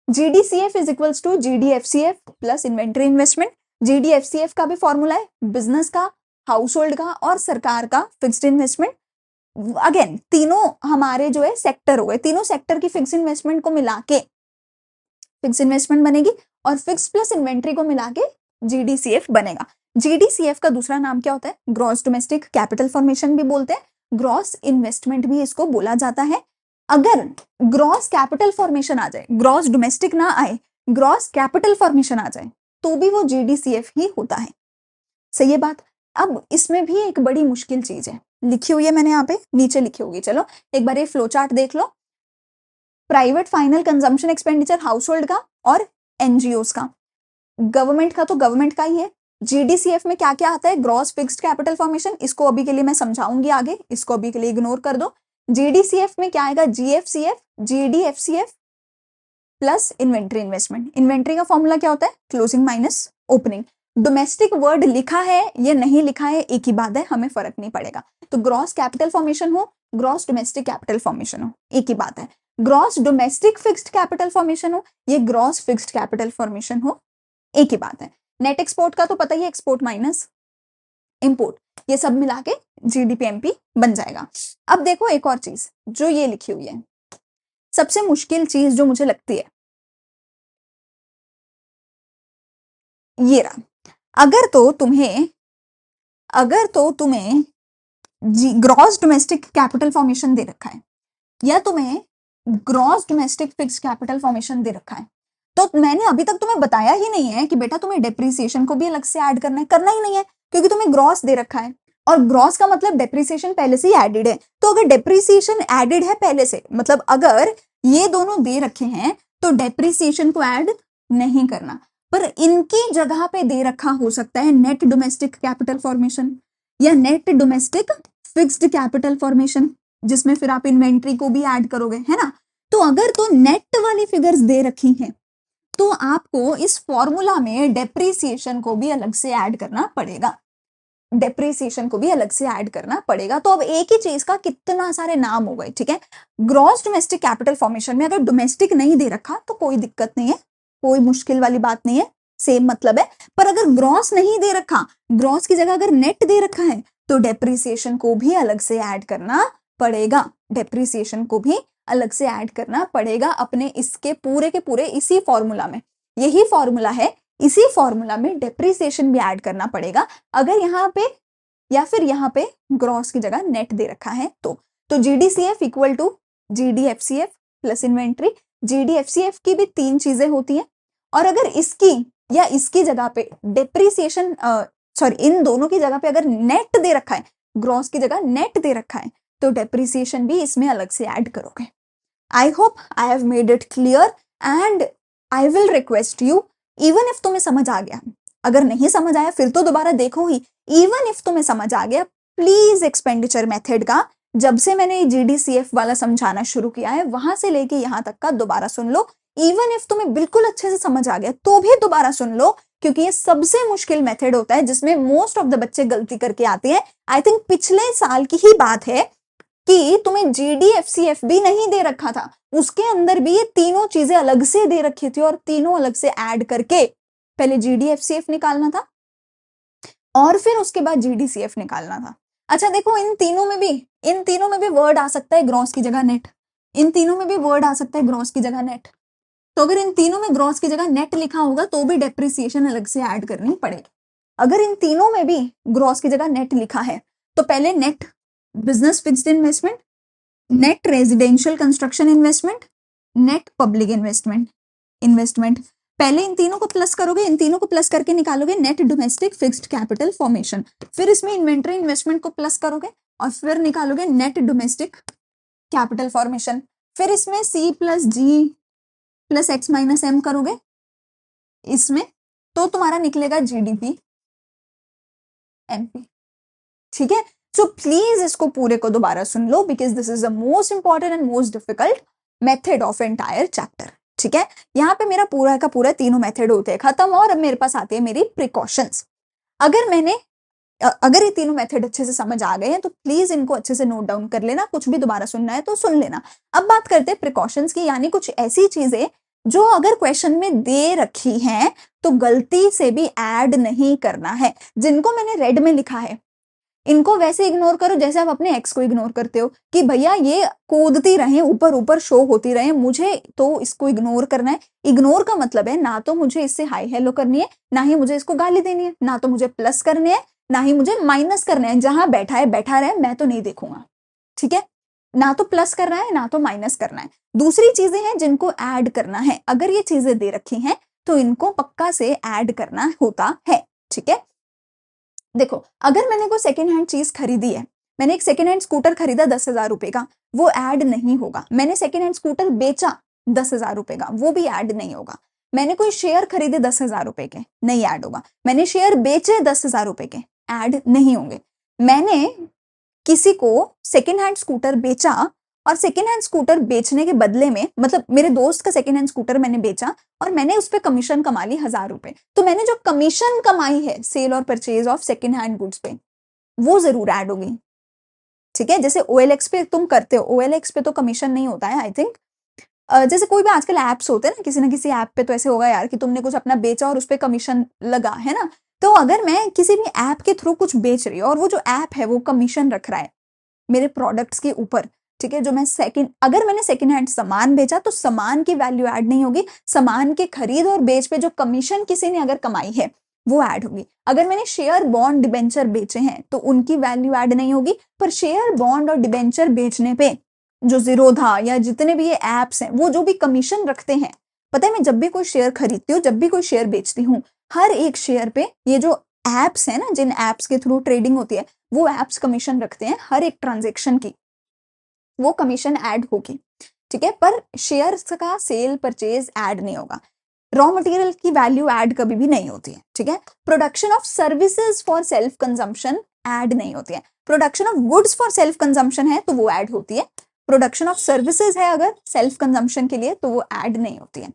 GDCF is equals to GDFCF plus inventory investment. GDFCF का भी फॉर्मूला है बिजनेस का, हाउस होल्ड का और सरकार का फिक्स्ड इन्वेस्टमेंट। अगेन तीनों हमारे जो है सेक्टर हो गए, तीनों सेक्टर की फिक्स इन्वेस्टमेंट को मिला के फिक्स इन्वेस्टमेंट बनेगी और फिक्स प्लस इन्वेंट्री को मिला के जीडीसीएफ बनेगा। जीडीसीएफ का दूसरा नाम क्या होता है? ग्रॉस डोमेस्टिक कैपिटल फॉर्मेशन भी बोलते हैं, ग्रॉस इन्वेस्टमेंट भी इसको बोला जाता है। अगर ग्रॉस कैपिटल फॉर्मेशन आ जाए, ग्रॉस डोमेस्टिक ना आए, ग्रॉस कैपिटल फॉर्मेशन आ जाए तो भी वो जीडीसीएफ ही होता है। सही है बात। अब इसमें भी एक बड़ी मुश्किल चीज है, लिखी हुई है मैंने यहाँ पे, नीचे लिखी होगी, चलो एक बार ये फ्लो चार्ट देख लो। Private final consumption expenditure household का और एनजीओस का, गवर्नमेंट का तो गवर्नमेंट का ही है। जीडीसीएफ में क्या क्या आता है? ग्रॉस फिक्स्ड कैपिटल फॉर्मेशन, इसको अभी के लिए मैं समझाऊंगी आगे, इसको अभी के लिए इग्नोर कर दो। जीडीसीएफ में क्या आएगा? GFCF, जीडीएफसीएफ plus inventory investment. Inventory का फॉर्मूला क्या होता है? Closing minus opening. Domestic word लिखा है या नहीं लिखा है एक ही बात है, हमें फर्क नहीं पड़ेगा। तो ग्रॉस कैपिटल फॉर्मेशन हो, ग्रॉस डोमेस्टिक कैपिटल फॉर्मेशन हो, एक ही बात है। Gross domestic fixed capital formation हो, ये ग्रॉस फिक्स्ड कैपिटल फॉर्मेशन हो, एक ही बात है। नेट एक्सपोर्ट का तो पता ही है, एक्सपोर्ट माइनस इंपोर्ट, ये सब मिला के जीडीपीएमपी बन जाएगा। अब देखो एक और चीज जो ये लिखी हुई है, सबसे मुश्किल चीज जो मुझे लगती है ये रहा। अगर तो तुम्हें ग्रॉस डोमेस्टिक कैपिटल फॉर्मेशन दे रखा है या तुम्हें gross domestic fixed capital formation दे रखा है, तो मैंने अभी तक तुम्हें बताया ही नहीं है कि बेटा तुम्हें डेप्रिसिएशन को भी अलग से ऐड करना है, करना ही नहीं है, क्योंकि तुम्हें ग्रॉस दे रखा है और ग्रॉस का मतलब डेप्रिसिएशन पहले से ही एडेड है। तो अगर डेप्रिसिएशन एडेड है पहले से, मतलब अगर ये दोनों दे रखे हैं तो डेप्रिसिएशन को ऐड नहीं करना, पर इनकी जगह पे दे रखा हो सकता है नेट डोमेस्टिक कैपिटल फॉर्मेशन या net domestic fixed capital formation, जिसमें फिर आप इन्वेंट्री को भी ऐड करोगे, है ना। तो अगर तो नेट वाली फिगर्स दे रखी हैं तो आपको इस फॉर्मूला में डेप्रिसिएशन को भी अलग से ऐड करना पड़ेगा, डेप्रिसिएशन को भी अलग से ऐड करना पड़ेगा। तो अब एक ही चीज का कितना सारे नाम हो गए, ठीक है। ग्रॉस डोमेस्टिक कैपिटल फॉर्मेशन में अगर डोमेस्टिक नहीं दे रखा तो कोई दिक्कत नहीं है, कोई मुश्किल वाली बात नहीं है, सेम मतलब है। पर अगर ग्रॉस नहीं दे रखा, ग्रॉस की जगह अगर नेट दे रखा है तो डेप्रिसिएशन को भी अलग से ऐड करना पड़ेगा, डेप्रिसिएशन को भी अलग से ऐड करना पड़ेगा अपने इसके पूरे के पूरे इसी फॉर्मूला में। यही फॉर्मूला है, इसी फॉर्मूला में डेप्रिसिएशन भी ऐड करना पड़ेगा अगर यहाँ पे या फिर यहाँ पे ग्रॉस की जगह नेट दे रखा है तो जीडीसीएफ equal to GDFCF plus inventory. जीडीएफसीएफ की भी तीन चीजें होती हैं और अगर इसकी या इसकी जगह पे डेप्रिसिएशन सॉरी इन दोनों की जगह पे अगर नेट दे रखा है, ग्रॉस की जगह नेट दे रखा है, तो डेप्रिसिएशन भी इसमें अलग से ऐड करोगे। I hope I have made it clear and I will request you, even if तुम्हें समझ आ गया, अगर नहीं समझ आया फिर तो दोबारा देखो ही, इवन इफ तुम्हें समझ आ गया प्लीज एक्सपेंडिचर मेथड का जब से मैंने जीडीसीएफ वाला समझाना शुरू किया है वहां से लेके यहाँ तक का दोबारा सुन लो। इवन इफ तुम्हें बिल्कुल अच्छे से समझ आ गया तो भी दोबारा सुन लो, क्योंकि ये सबसे मुश्किल मेथड होता है जिसमें मोस्ट ऑफ द बच्चे गलती करके आते हैं। आई थिंक पिछले साल की ही बात है कि तुम्हें जीडीएफसीएफ भी नहीं दे रखा था, उसके अंदर भी ये तीनों चीजें अलग से दे रखी थी और तीनों अलग से ऐड करके पहले जीडीएफसीएफ निकालना था और फिर उसके बाद जीडीसीएफ निकालना था। अच्छा देखो इन तीनों में भी वर्ड आ सकता है ग्रॉस की जगह नेट, इन तीनों में भी वर्ड आ सकता है ग्रॉस की जगह नेट। तो अगर इन तीनों में ग्रॉस की जगह नेट लिखा होगा तो भी डेप्रिसिएशन अलग से ऐड करनी पड़ेगी। अगर इन तीनों में भी ग्रॉस की जगह नेट लिखा है तो पहले net business fixed investment, net residential construction investment, net public investment पहले इन तीनों को प्लस करोगे, इन तीनों को प्लस करके निकालोगे net domestic fixed capital formation, फिर इसमें इन्वेंट्री इन्वेस्टमेंट को प्लस करोगे और फिर निकालोगे नेट डोमेस्टिक कैपिटल फॉर्मेशन, फिर इसमें सी प्लस जी प्लस एक्स माइनस एम करोगे इसमें, तो तुम्हारा निकलेगा जीडीपी एमपी। ठीक है, सो प्लीज इसको पूरे को दोबारा सुन लो, because this is the most important and most difficult method of entire chapter. ठीक है, यहाँ पे मेरा पूरा का पूरा तीनों मेथड होते हैं खत्म, और अब मेरे पास आती है मेरी प्रिकॉशंस। अगर ये तीनों मेथड अच्छे से समझ आ गए हैं तो प्लीज इनको अच्छे से नोट डाउन कर लेना, कुछ भी दोबारा सुनना है तो सुन लेना। अब बात करते हैं प्रिकॉशंस की, यानी कुछ ऐसी चीजें जो अगर क्वेश्चन में दे रखी हैं तो गलती से भी ऐड नहीं करना है। जिनको मैंने रेड में लिखा है इनको वैसे इग्नोर करो जैसे आप अपने एक्स को इग्नोर करते हो कि भैया ये कूदती रहे, ऊपर ऊपर शो होती रहे, मुझे तो इसको इग्नोर करना है। इग्नोर का मतलब है ना तो मुझे इससे हाई हेलो करनी है, ना ही मुझे इसको गाली देनी है, ना तो मुझे प्लस करने है, ना ही मुझे माइनस करना है। जहां बैठा है बैठा रहे, मैं तो नहीं देखूंगा। ठीक है, ना तो प्लस करना है ना तो माइनस करना है। दूसरी चीजें हैं जिनको ऐड करना है, अगर ये चीजें दे रखी हैं तो इनको पक्का से ऐड करना होता है। ठीक है, देखो अगर मैंने कोई सेकेंड हैंड चीज खरीदी है, मैंने एक सेकेंड हैंड स्कूटर खरीदा 10,000 रुपए का, वो ऐड नहीं होगा। मैंने सेकेंड हैंड स्कूटर बेचा 10,000 रुपए का, वो भी ऐड नहीं होगा। मैंने कोई शेयर खरीदे 10,000 रुपए के, नहीं ऐड होगा। मैंने शेयर बेचे 10,000 रुपए के, ऐड नहीं होंगे। मैंने किसी को सेकेंड हैंड स्कूटर बेचा और सेकेंड हैंड स्कूटर बेचने के बदले में, मतलब मेरे दोस्त का सेकेंड हैंड स्कूटर मैंने बेचा और मैंने उस पर कमीशन कमा ली 1,000 रुपए, तो मैंने जो कमीशन कमाई है सेल और purchase of second hand goods पे, वो जरूर ऐड होगी। ठीक है, जैसे OLX पे तुम करते हो, OLX पे तो कमीशन नहीं होता है आई थिंक। जैसे कोई भी आजकल एप्स होते हैं ना किसी ऐप पे तो ऐसे होगा यार कि तुमने कुछ अपना बेचा और उस पर कमीशन लगा है ना। तो अगर मैं किसी भी ऐप के थ्रू कुछ बेच रही हूँ और वो जो ऐप है वो कमीशन रख रहा है मेरे प्रोडक्ट्स के ऊपर, ठीक है, जो मैं अगर मैंने सेकेंड हैंड सामान बेचा तो सामान की वैल्यू ऐड नहीं होगी, सामान के खरीद और बेच पे जो कमीशन किसी ने अगर कमाई है वो ऐड होगी। अगर मैंने शेयर बॉन्ड डिबेंचर बेचे हैं तो उनकी वैल्यू ऐड नहीं होगी, पर शेयर बॉन्ड और डिबेंचर बेचने पे जो जीरोधा या जितने भी ये एप्स हैं वो जो भी कमीशन रखते हैं, पता है मैं जब भी कोई शेयर खरीदती हूँ, जब भी कोई शेयर बेचती हूँ, हर एक शेयर पे ये जो एप्स है ना, जिन एप्स के थ्रू ट्रेडिंग होती है, वो एप्स कमीशन रखते हैं हर एक ट्रांजेक्शन की, वो कमीशन ऐड होगी। ठीक है, पर शेयर्स का सेल परचेज ऐड नहीं होगा। रॉ मटेरियल की वैल्यू ऐड कभी भी नहीं होती है। ठीक है, production of services for self consumption add नहीं होती है। Production of goods for self consumption है तो वो ऐड होती है। प्रोडक्शन ऑफ सर्विसेज है अगर सेल्फ कंजम्पशन के लिए तो वो ऐड नहीं होती है।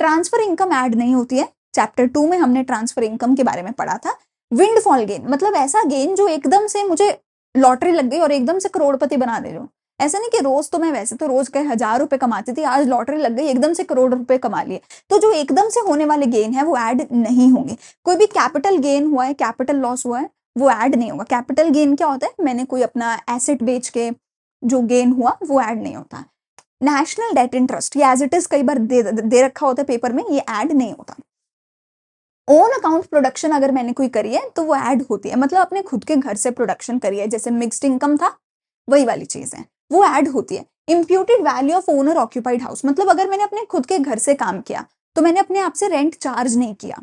ट्रांसफर इनकम ऐड नहीं होती है। चैप्टर 2 में हमने ट्रांसफर इनकम के बारे में पढ़ा था। विंडफॉल गेन मतलब ऐसा गेन जो एकदम से मुझे लॉटरी लग गई और एकदम से करोड़पति बना दे रहे हो। ऐसा नहीं कि रोज तो मैं वैसे तो रोज कई 1,000 रुपए कमाती थी, आज लॉटरी लग गई एकदम से करोड़ रुपए कमा लिए, तो जो एकदम से होने वाले गेन है वो ऐड नहीं होंगे। कोई भी कैपिटल गेन हुआ है, कैपिटल लॉस हुआ है, वो ऐड नहीं होगा। कैपिटल गेन क्या होता है, मैंने कोई अपना एसेट बेच के जो गेन हुआ वो ऐड नहीं होता। नेशनल डेट इंटरेस्ट ये एज इट इज कई बार दे रखा होता है पेपर में, ये ऐड नहीं होता। ओन अकाउंट प्रोडक्शन अगर मैंने कोई करी है तो वो ऐड होती है, मतलब अपने खुद के घर से प्रोडक्शन करी है, जैसे मिक्स्ड इनकम था वही वाली चीज है, वो ऐड होती है। Imputed value of owner occupied house मतलब अगर मैंने अपने खुद के घर से काम किया तो मैंने अपने आप से रेंट चार्ज नहीं किया,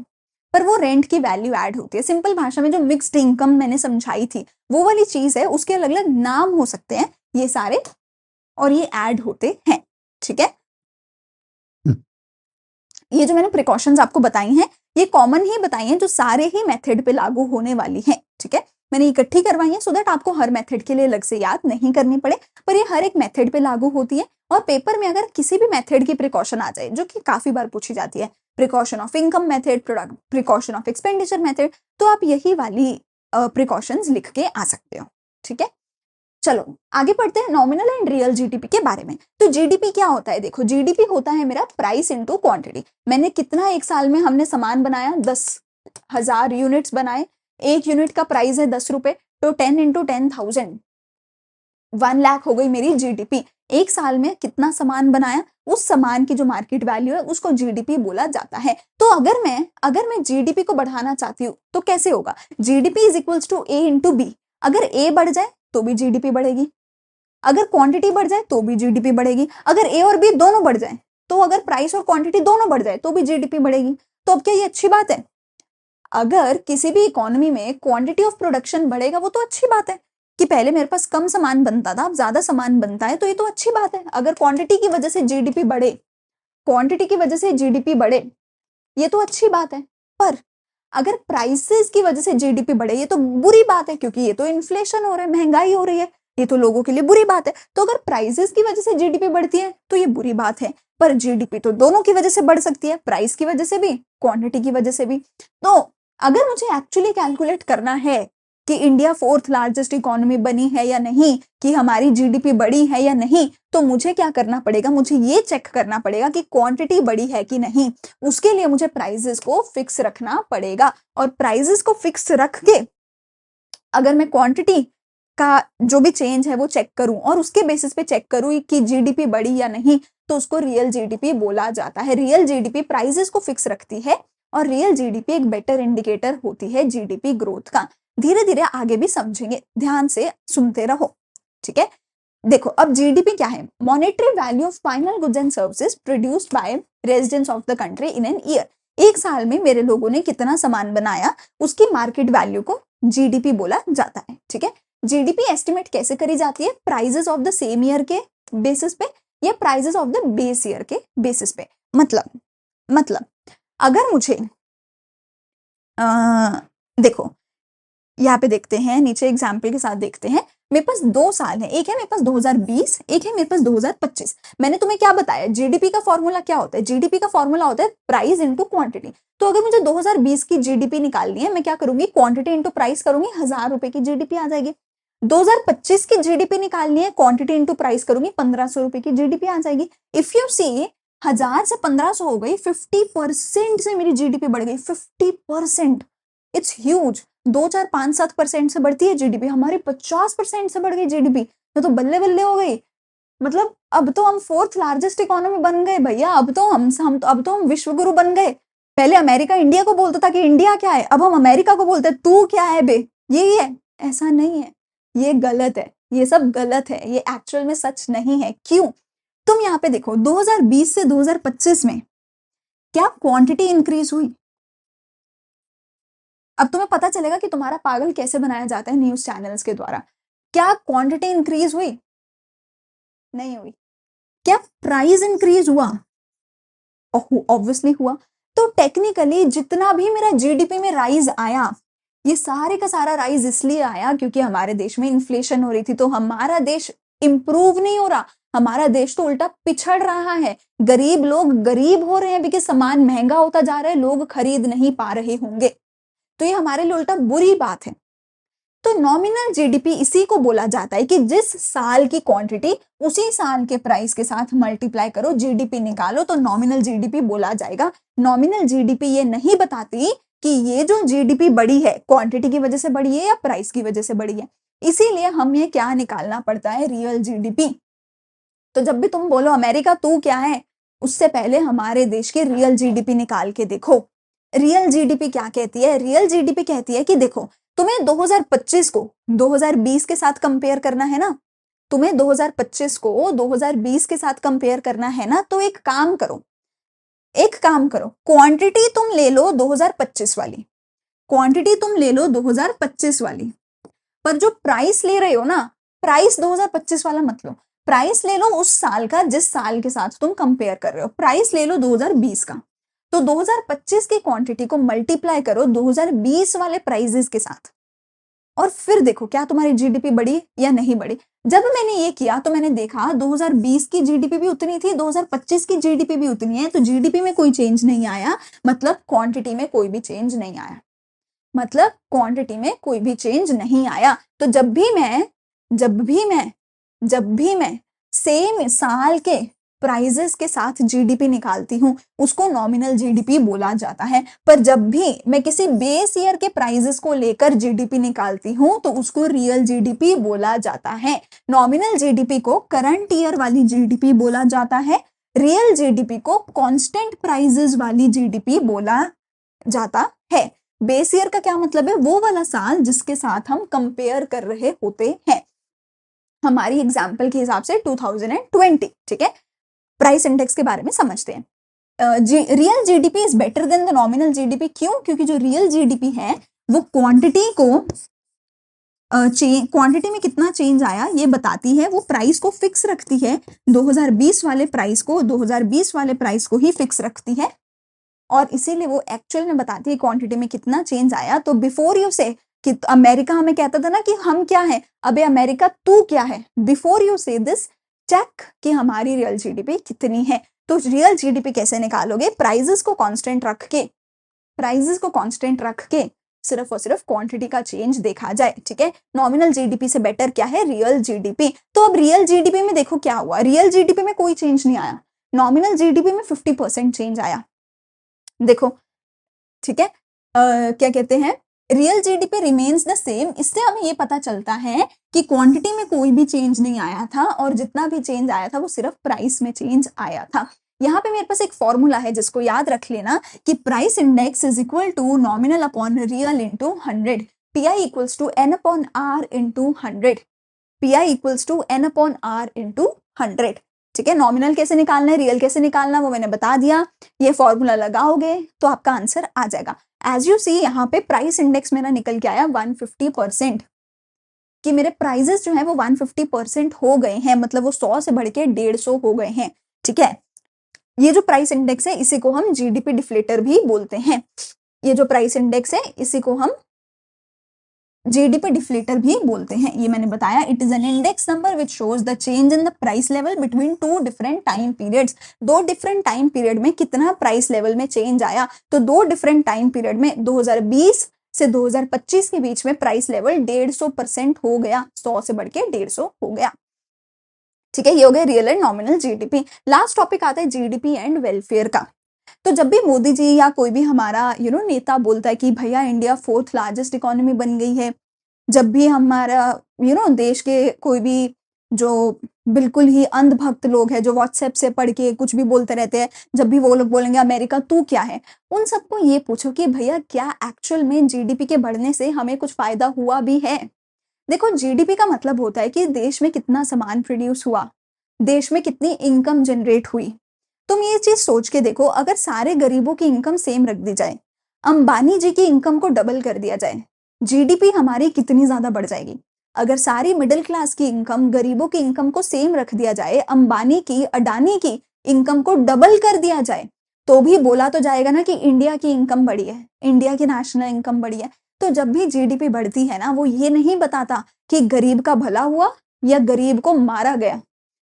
पर वो रेंट की वैल्यू ऐड होती है। सिंपल भाषा में जो मिक्स्ड इनकम मैंने समझाई थी वो वाली चीज है, उसके अलग अलग नाम हो सकते हैं ये सारे, और ये ऐड होते हैं। ठीक है, ये जो मैंने प्रिकॉशंस आपको बताई हैं ये कॉमन ही बताई हैं जो सारे ही मेथड पे लागू होने वाली हैं। ठीक है, मैंने इकट्ठी करवाई है सो दैट आपको हर मेथड के लिए अलग से याद नहीं करनी पड़े, पर ये हर एक मेथड पे लागू होती है। और पेपर में अगर किसी भी मेथड की प्रिकॉशन आ जाए, जो कि काफी बार पूछी जाती है, precaution of income method, precaution of expenditure method, तो आप यही वाली प्रिकॉशंस लिख के आ सकते हो। ठीक है, चलो आगे पढ़ते हैं नॉमिनल एंड रियल जीडीपी के बारे में। तो जीडीपी क्या होता है, देखो जीडीपी होता है मेरा प्राइस इनटू क्वांटिटी। मैंने कितना एक साल में हमने सामान बनाया, 10,000 यूनिट्स बनाए, एक यूनिट का प्राइस है 10 रुपए, तो 10 इंटू 10,000 1 लाख हो गई मेरी जीडीपी। एक साल में कितना सामान बनाया, उस सामान की जो मार्केट वैल्यू है उसको जीडीपी बोला जाता है। तो अगर मैं जीडीपी को बढ़ाना चाहती हूँ तो कैसे होगा, GDP is equals to A into B. अगर ए बढ़ जाए तो भी जीडीपी बढ़ेगी, अगर क्वांटिटी बढ़ जाए तो भी जीडीपी बढ़ेगी, अगर ए और बी दोनों बढ़ जाए, तो अगर प्राइस और क्वांटिटी दोनों बढ़ जाए तो भी जीडीपी बढ़ेगी। तो अब क्या ये अच्छी बात है, अगर किसी भी इकोनॉमी में क्वांटिटी ऑफ प्रोडक्शन बढ़ेगा वो तो अच्छी बात है, कि पहले मेरे पास कम सामान बनता था अब ज्यादा सामान बनता है, तो ये तो अच्छी बात है। अगर क्वांटिटी की वजह से जीडीपी बढ़े, क्वांटिटी की वजह से जीडीपी बढ़े, ये तो अच्छी बात है। पर अगर प्राइसेस की वजह से जीडीपी बढ़े ये तो बुरी बात है, क्योंकि ये तो इन्फ्लेशन हो रहा है, महंगाई हो रही है, ये तो लोगों के लिए बुरी बात है। तो अगर प्राइसेस की वजह से जीडीपी बढ़ती है तो ये बुरी बात है, पर जीडीपी तो दोनों की वजह से बढ़ सकती है, प्राइस की वजह से भी, क्वांटिटी की वजह से भी। तो अगर मुझे एक्चुअली कैलकुलेट करना है कि इंडिया फोर्थ लार्जेस्ट इकोनॉमी बनी है या नहीं, कि हमारी जीडीपी बढ़ी है या नहीं, तो मुझे क्या करना पड़ेगा, मुझे ये चेक करना पड़ेगा कि क्वांटिटी बढ़ी है कि नहीं। उसके लिए मुझे प्राइसेस को फिक्स रखना पड़ेगा, और प्राइसेस को फिक्स रख के अगर मैं क्वांटिटी का जो भी चेंज है वो चेक करूं और उसके बेसिस पे चेक करूं कि जीडीपी बढ़ी या नहीं, तो उसको रियल जीडीपी बोला जाता है। रियल जीडीपी प्राइसेस को फिक्स रखती है, और रियल जीडीपी एक बेटर इंडिकेटर होती है जीडीपी ग्रोथ का। धीरे धीरे आगे भी समझेंगे, ध्यान से सुनते रहो, ठीक है। देखो अब जीडीपी क्या है, monetary value of final goods and services produced by residents of the country in an year. एक साल में मेरे लोगों ने कितना सामान बनाया, उसकी मार्केट वैल्यू को जीडीपी बोला जाता है, ठीक है। जीडीपी एस्टिमेट कैसे करी जाती है, prices of the same year के बेसिस पे या prices of the base year के बेसिस पे। मतलब अगर मुझे देखो यहाँ पे देखते हैं, नीचे एग्जाम्पल के साथ देखते हैं। मेरे पास 2 साल है, एक है मेरे पास 2020, एक है मेरे पास 2025। मैंने तुम्हें क्या बताया, जीडीपी का फॉर्मूला क्या होता है, जीडीपी का फॉर्मूला होता है प्राइस इनटू क्वांटिटी। तो अगर मुझे 2020 की जीडीपी निकालनी है, मैं क्या करूंगी, क्वांटिटी इनटू प्राइस करूंगी, 1000 रुपए की जीडीपी आ जाएगी। 2025 की जीडीपी निकालनी है, क्वांटिटी इनटू प्राइस करूंगी, 1500 रुपए की जीडीपी आ जाएगी। इफ यू सी 1000 से 1500 हो गई, 50% से मेरी जीडीपी बढ़ गई, 50%। It's huge. 2, 4, 5, 7% से बढ़ती है जीडीपी, हमारी 50% से बढ़ गई जीडीपी, तो बल्ले बल्ले हो गई। मतलब अब तो हम फोर्थ लार्जेस्ट इकोनॉमी बन गए भैया, अब तो हम विश्व गुरु बन गए। पहले अमेरिका इंडिया को बोलता था कि इंडिया क्या है, अब हम अमेरिका को बोलते हैं तू क्या है बे, यही है। ऐसा नहीं है, ये गलत है, ये सब गलत है, ये एक्चुअल में सच नहीं है। क्यों, तुम यहाँ पे देखो 2020 से 2025 में क्या क्वांटिटी इंक्रीज हुई। अब तुम्हें पता चलेगा कि तुम्हारा पागल कैसे बनाया जाता है न्यूज चैनल्स के द्वारा। क्या क्वांटिटी इंक्रीज हुई, नहीं हुई। क्या प्राइस इंक्रीज हुआ, ऑब्वियसली हुआ। तो टेक्निकली जितना भी मेरा जीडीपी में राइज आया, ये सारे का सारा राइज इसलिए आया क्योंकि हमारे देश में इन्फ्लेशन हो रही थी। तो हमारा देश इंप्रूव नहीं हो रहा, हमारा देश तो उल्टा पिछड़ रहा है। गरीब लोग गरीब हो रहे हैं क्योंकि सामान महंगा होता जा रहा है, लोग खरीद नहीं पा रहे होंगे, तो ये हमारे लिए उल्टा बुरी बात है। तो नॉमिनल जीडीपी इसी को बोला जाता है कि जिस साल की क्वांटिटी उसी साल के प्राइस के साथ मल्टीप्लाई करो, जीडीपी निकालो, तो नॉमिनल जीडीपी बोला जाएगा। नॉमिनल जीडीपी ये नहीं बताती कि ये जो जीडीपी बढ़ी है क्वांटिटी की वजह से बढ़ी है या प्राइस की वजह से बढ़ी है। इसीलिए हमें क्या निकालना पड़ता है, रियल जीडीपी। तो जब भी तुम बोलो अमेरिका तू क्या है, उससे पहले हमारे देश की रियल जीडीपी निकाल के देखो। रियल जीडीपी क्या कहती है, रियल जीडीपी कहती है कि देखो तुम्हें 2025 को 2020 के साथ कंपेयर करना है ना, तुम्हें 2025 को 2020 के साथ कंपेयर करना है ना, तो एक काम करो, क्वांटिटी तुम ले लो 2025 वाली, क्वांटिटी तुम ले लो 2025 वाली, पर जो प्राइस ले रहे हो ना, प्राइस 2025 वाला मत लो, प्राइस ले लो उस साल का जिस साल के साथ तुम कंपेयर कर रहे हो, प्राइस ले लो 2020 का। तो 2025 की क्वांटिटी को मल्टीप्लाई करो 2020 वाले प्राइसेस के साथ, और फिर देखो क्या तुम्हारी जीडीपी बढ़ी या नहीं बढ़ी। जब मैंने ये किया तो मैंने देखा 2020 की जीडीपी भी उतनी थी, 2025 की जीडीपी भी उतनी है, तो जीडीपी में कोई चेंज नहीं आया, मतलब क्वांटिटी में कोई भी चेंज नहीं आया, मतलब क्वांटिटी में कोई भी चेंज नहीं आया। तो जब भी मैं सेम साल के प्राइजेस के साथ जीडीपी निकालती हूँ उसको नॉमिनल जीडीपी बोला जाता है। पर जब भी मैं किसी बेस ईयर के प्राइजेस को लेकर जीडीपी निकालती हूँ तो उसको रियल जीडीपी बोला जाता है। नॉमिनल जीडीपी को करंट ईयर वाली जीडीपी बोला जाता है, रियल जीडीपी को कांस्टेंट प्राइजेस वाली जीडीपी बोला जाता है। बेस ईयर का क्या मतलब है, वो वाला साल जिसके साथ हम कंपेयर कर रहे होते हैं। हमारी एग्जाम्पल के हिसाब से 2020, ठीक है। प्राइस इंडेक्स के बारे में समझते हैं। Real GDP is better than the nominal GDP. क्यों, क्योंकि जो रियल जीडीपी है वो क्वांटिटी में कितना चेंज आया ये बताती है, वो प्राइस को फिक्स रखती है, 2020 वाले प्राइस को ही फिक्स रखती है, और इसीलिए वो एक्चुअल में बताती है क्वांटिटी में कितना चेंज आया। तो बिफोर यू से कि अमेरिका हमें कहता था ना कि हम क्या है, अबे अमेरिका तू क्या है, बिफोर यू से दिस चेक कि हमारी रियल जीडीपी कितनी है। तो रियल जीडीपी कैसे निकालोगे, प्राइजेस को कांस्टेंट रख के, प्राइजेस को कांस्टेंट रख के सिर्फ और सिर्फ क्वांटिटी का चेंज देखा जाए, ठीक है। नॉमिनल जीडीपी से बेटर क्या है, रियल जीडीपी। तो अब रियल जीडीपी में देखो क्या हुआ, रियल जीडीपी में कोई चेंज नहीं आया, नॉमिनल जीडीपी में 50% चेंज आया, देखो, ठीक है। क्या कहते हैं, real GDP remains the same. इससे हमें ये पता चलता है कि क्वांटिटी में कोई भी चेंज नहीं आया था, और जितना भी चेंज आया था वो सिर्फ प्राइस में चेंज आया था। यहाँ पे मेरे पास एक फॉर्मूला है जिसको याद रख लेना कि price index is equal to nominal upon real into 100, PI equals to N upon R into 100, PI equals to N upon R into 100, ठीक है। नॉमिनल कैसे निकालना है, रियल कैसे निकालना वो मैंने बता दिया, ये फॉर्मूला लगाओगे तो आपका आंसर आ जाएगा। एज यू सी यहाँ पे प्राइस इंडेक्स मेरा निकल के आया 150%, कि मेरे प्राइजेस जो है वो 150% हो गए हैं, मतलब वो 100 से बढ़ के 150 हो गए हैं, ठीक है। ये जो प्राइस इंडेक्स है इसी को हम जीडीपी डिफ्लेटर भी बोलते हैं, ये जो प्राइस इंडेक्स है इसी को हम जीडीपी डिफ्लेटर भी बोलते हैं, ये मैंने बताया। It is an index number which shows the change in the price level between two different time periods. दो डिफरेंट टाइम पीरियड में कितना प्राइस लेवल में चेंज आया, तो दो डिफरेंट टाइम पीरियड में 2020 से 2025 के बीच में प्राइस लेवल 150% हो गया, 100 से बढ़ के 150 हो गया, ठीक है। ये हो गया real and nominal GDP. Last topic आता है जीडीपी एंड वेलफेयर का। तो जब भी मोदी जी या कोई भी हमारा नेता बोलता है कि भैया इंडिया 4th लार्जेस्ट इकोनॉमी बन गई है, जब भी हमारा देश के कोई भी जो बिल्कुल ही अंधभक्त लोग हैं जो व्हाट्सएप से पढ़ के कुछ भी बोलते रहते हैं, जब भी वो लोग बोलेंगे अमेरिका तू क्या है, उन सबको ये पूछो कि भैया क्या एक्चुअल में जीडीपी के बढ़ने से हमें कुछ फायदा हुआ भी है। देखो जीडीपी का मतलब होता है कि देश में कितना सामान प्रोड्यूस हुआ, देश में कितनी इनकम जनरेट हुई। तुम ये चीज सोच के देखो, अगर सारे गरीबों की इनकम सेम रख दी जाए, अंबानी जी की इनकम को डबल कर दिया जाए, जीडीपी हमारी कितनी ज्यादा बढ़ जाएगी। अगर सारी मिडिल क्लास की इनकम गरीबों की इनकम को सेम रख दिया जाए, अंबानी की अडानी की इनकम को डबल कर दिया जाए, तो भी बोला तो जाएगा ना कि इंडिया की इनकम बढ़ी है, इंडिया की नेशनल इनकम बढ़ी है। तो जब भी जीडीपी बढ़ती है ना, वो ये नहीं बताता कि गरीब का भला हुआ या गरीब को मारा गया,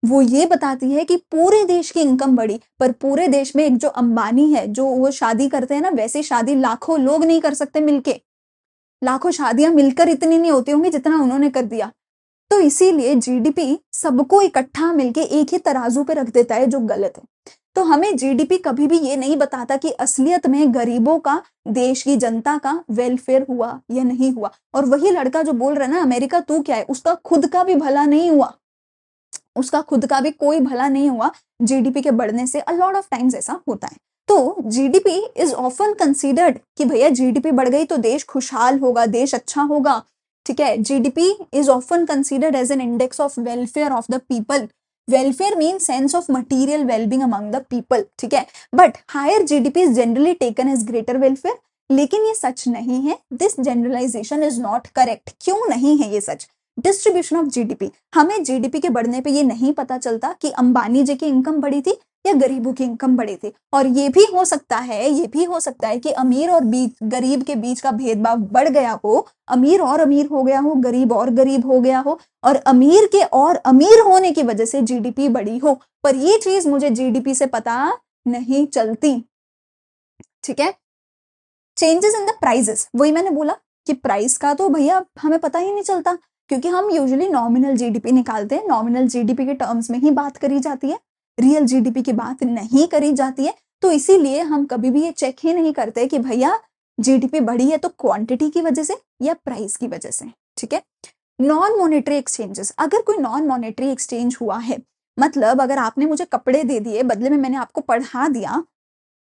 वो ये बताती है कि पूरे देश की इनकम बढ़ी। पर पूरे देश में एक जो अंबानी है, जो वो शादी करते हैं ना, वैसी शादी लाखों लोग नहीं कर सकते मिलके, लाखों शादियां मिलकर इतनी नहीं होती होंगी जितना उन्होंने कर दिया। तो इसीलिए जीडीपी सबको इकट्ठा मिलके एक ही तराजू पे रख देता है, जो गलत है। तो हमें जीडीपी कभी भी ये नहीं बताता कि असलियत में गरीबों का, देश की जनता का वेलफेयर हुआ या नहीं हुआ। और वही लड़का जो बोल रहा है ना अमेरिका तू क्या है, उसका खुद का भी भला नहीं हुआ, उसका खुद का भी कोई भला नहीं हुआ जीडीपी के बढ़ने से। अ लॉट ऑफ टाइम्स ऐसा होता है। तो जीडीपी इज ऑफन कंसीडर्ड कि भैया जीडीपी बढ़ गई तो देश खुशहाल होगा, देश अच्छा होगा, ठीक है। GDP is often considered as an index of welfare of the people. Welfare mean sense of material wellbeing among the people, ठीक है। But higher GDP is generally taken as greater welfare, लेकिन ये सच नहीं है। This generalisation is not correct. क्यों नहीं है ये सच? डिस्ट्रीब्यूशन ऑफ जीडीपी, हमें जीडीपी के बढ़ने पे ये नहीं पता चलता कि अंबानी जी की इनकम बढ़ी थी या गरीबों की इनकम बढ़ी थी। और ये भी हो सकता है, ये भी हो सकता है कि अमीर और गरीब के बीच का भेदभाव बढ़ गया हो, अमीर और अमीर हो गया हो, गरीब और गरीब हो गया हो, और अमीर के और अमीर होने की वजह से जीडीपी बढ़ी हो। पर ये चीज मुझे जीडीपी से पता नहीं चलती, ठीक है। चेंजेस इन द प्राइजेस, वही मैंने बोला कि प्राइस का तो भैया हमें पता ही नहीं चलता, क्योंकि हम यूजुअली नॉमिनल जीडीपी निकालते हैं, नॉमिनल जीडीपी के टर्म्स में ही बात करी जाती है, रियल जीडीपी की बात नहीं करी जाती है। तो इसीलिए हम कभी भी ये चेक ही नहीं करते कि भैया जीडीपी बढ़ी है तो क्वांटिटी की वजह से या प्राइस की वजह से, ठीक है। नॉन मॉनेटरी एक्सचेंजेस, अगर कोई नॉन मॉनेटरी एक्सचेंज हुआ है, मतलब अगर आपने मुझे कपड़े दे दिए बदले में मैंने आपको पढ़ा दिया,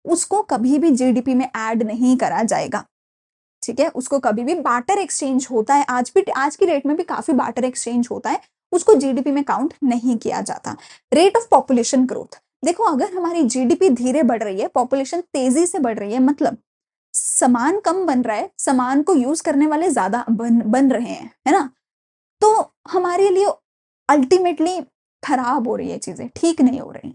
उसको कभी भी जीडीपी में ऐड नहीं करा जाएगा, ठीक है। उसको कभी भी बार्टर एक्सचेंज होता है, आज की डेट में भी काफी बार्टर एक्सचेंज होता है, उसको जीडीपी में काउंट नहीं किया जाता। रेट ऑफ पॉपुलेशन ग्रोथ, देखो अगर हमारी जीडीपी धीरे बढ़ रही है, पॉपुलेशन तेजी से बढ़ रही है, मतलब सामान कम बन रहा है, सामान को यूज करने वाले ज्यादा बन रहे हैं, है ना, तो हमारे लिए अल्टीमेटली खराब हो रही है चीजें, ठीक नहीं हो रही।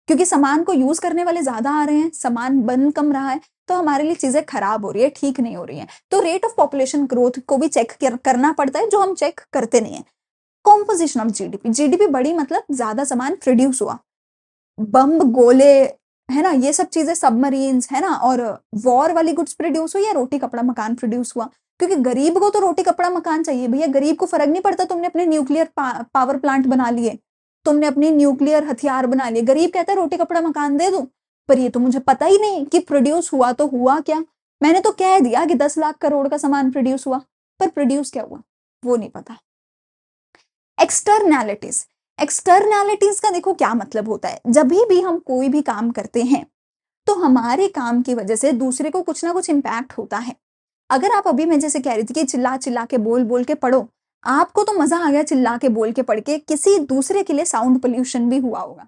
क्योंकि सामान को यूज करने वाले ज्यादा आ रहे हैं, सामान बन कम रहा है, तो हमारे लिए चीजें खराब हो रही है, ठीक नहीं हो रही है। तो रेट ऑफ पॉपुलेशन ग्रोथ को भी चेक करना पड़ता है, जो हम चेक करते नहीं है। कॉम्पोजिशन ऑफ जीडीपी, जीडीपी बड़ी मतलब ज्यादा सामान प्रोड्यूस हुआ, बम गोले है ना, ये सब चीजें, सबमरीन्स है ना, और वॉर वाली गुड्स प्रोड्यूस हुई या रोटी कपड़ा मकान प्रोड्यूस हुआ। क्योंकि गरीब को तो रोटी कपड़ा मकान चाहिए भैया, गरीब को फर्क नहीं पड़ता तुमने अपने न्यूक्लियर पावर प्लांट बना लिए, तुमने अपने न्यूक्लियर हथियार बना लिए, गरीब कहता है रोटी कपड़ा मकान दे दो। पर ये तो मुझे पता ही नहीं कि प्रोड्यूस हुआ तो हुआ क्या। मैंने तो कह दिया कि 10 लाख करोड़ का सामान प्रोड्यूस हुआ, पर प्रोड्यूस क्या हुआ वो नहीं पता। एक्सटर्नैलिटीज, एक्सटर्नैलिटीज का देखो क्या मतलब होता है। जब भी हम कोई भी काम करते हैं तो हमारे काम की वजह से दूसरे को कुछ ना कुछ इंपैक्ट होता है। अगर आप अभी मैं जैसे कह रही थी कि चिल्ला चिल्ला के बोल बोल के पढ़ो, आपको तो मजा आ गया चिल्ला के बोल के पढ़ के, किसी दूसरे के लिए साउंड पोल्यूशन भी हुआ होगा।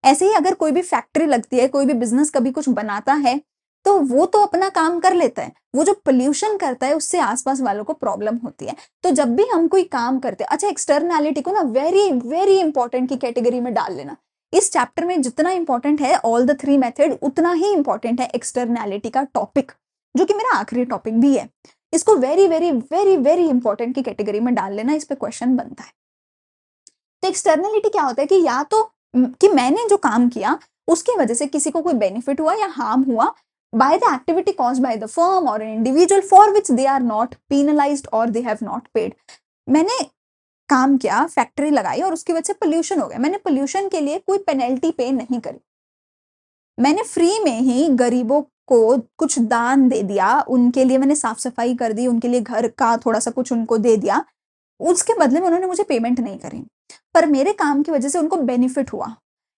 ऐसे ही अगर कोई भी फैक्ट्री लगती है, कोई भी बिजनेस कभी कुछ बनाता है, तो वो तो अपना काम कर लेता है, वो जो पोल्यूशन करता है उससे आसपास वालों को प्रॉब्लम होती है। तो जब भी हम कोई काम करते हैं, अच्छा एक्सटर्नैलिटी को ना वेरी वेरी इंपॉर्टेंट की कैटेगरी में डाल लेना। इस चैप्टर में जितना इंपॉर्टेंट है ऑल द 3 मेथड, उतना ही इंपॉर्टेंट है एक्सटर्नैलिटी का टॉपिक, जो कि मेरा आखिरी टॉपिक भी है। इसको very very very very important की कैटेगरी में डाल लेना, इस पे क्वेश्चन बनता है। तो एक्सटर्नैलिटी क्या होता है कि या तो कि मैंने जो काम किया उसकी वजह से किसी को कोई बेनिफिट हुआ या हार्म हुआ by the activity caused by the firm or an individual for which they are not penalized or they have not paid। मैंने काम किया, फैक्ट्री लगाई और उसकी वजह से पोल्यूशन हो गया, मैंने पोल्यूशन के लिए कोई पेनल्टी पे नहीं करी, मैंने फ्री में ही गरीबों को कुछ दान दे दिया, उनके लिए मैंने साफ सफाई कर दी, उनके लिए घर का थोड़ा सा कुछ उनको दे दिया, उसके बदले में उन्होंने मुझे पेमेंट नहीं करी, पर मेरे काम की वजह से उनको बेनिफिट हुआ।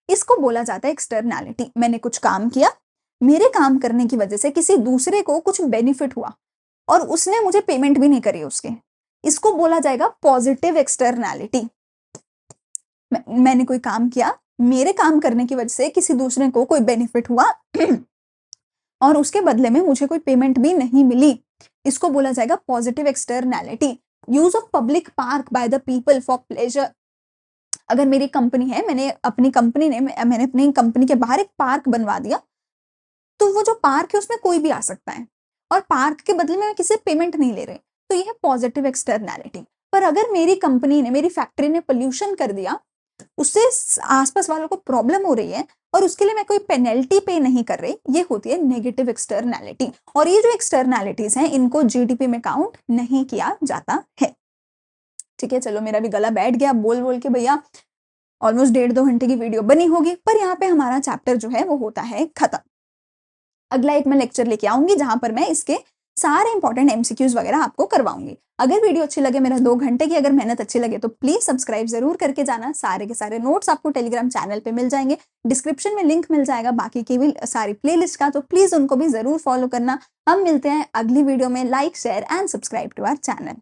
इसको बोला जाता है एक्सटर्नैलिटी। मैंने कुछ काम किया, मेरे काम करने की वजह से किसी दूसरे को कुछ बेनिफिट हुआ और उसने मुझे पेमेंट भी नहीं करी उसके, इसको बोला जाएगा पॉजिटिव एक्सटर्नैलिटी। मैंने कोई काम किया, मेरे काम करने की वजह से किसी दूसरे को कोई बेनिफिट हुआ और उसके बदले में मुझे कोई पेमेंट भी नहीं मिली, इसको बोला जाएगा positive externality. Use of public park by the people for pleasure. अगर मेरी कंपनी है, मैंने अपनी कंपनी के बाहर एक पार्क बनवा दिया, तो वो जो पार्क है उसमें कोई भी आ सकता है और पार्क के बदले में मैं किसी से पेमेंट नहीं ले रही, तो ये है पॉजिटिव एक्सटर्नैलिटी। पर अगर मेरी कंपनी ने, मेरी फैक्ट्री ने पोल्यूशन कर दिया, उससे आसपास वालों को प्रॉब्लम हो रही है और उसके लिए मैं कोई पेनल्टी पे नहीं कर रही, ये होती है नेगेटिव एक्सटर्नैलिटी। और ये जो एक्सटर्नैलिटीज हैं इनको जीडीपी में काउंट नहीं किया जाता है। ठीक है, चलो मेरा भी गला बैठ गया बोल बोल के भैया, ऑलमोस्ट 1.5-2 घंटे की वीडियो बनी होगी, पर यहाँ पे हमारा चैप्टर जो है वो होता है खत्म। अगला एक मैं लेक्चर लेके आऊंगी जहां पर मैं इसके सारे इंपॉर्टेंट एमसीक्यूज वगैरह आपको करवाऊंगी। अगर वीडियो अच्छी लगे, मेरा 2 घंटे की अगर मेहनत अच्छी लगे, तो प्लीज सब्सक्राइब जरूर करके जाना। सारे के सारे नोट्स आपको टेलीग्राम चैनल पे मिल जाएंगे, डिस्क्रिप्शन में लिंक मिल जाएगा बाकी की भी सारी प्लेलिस्ट का, तो प्लीज उनको भी जरूर फॉलो करना। हम मिलते हैं अगली वीडियो में। Like share and subscribe to our channel.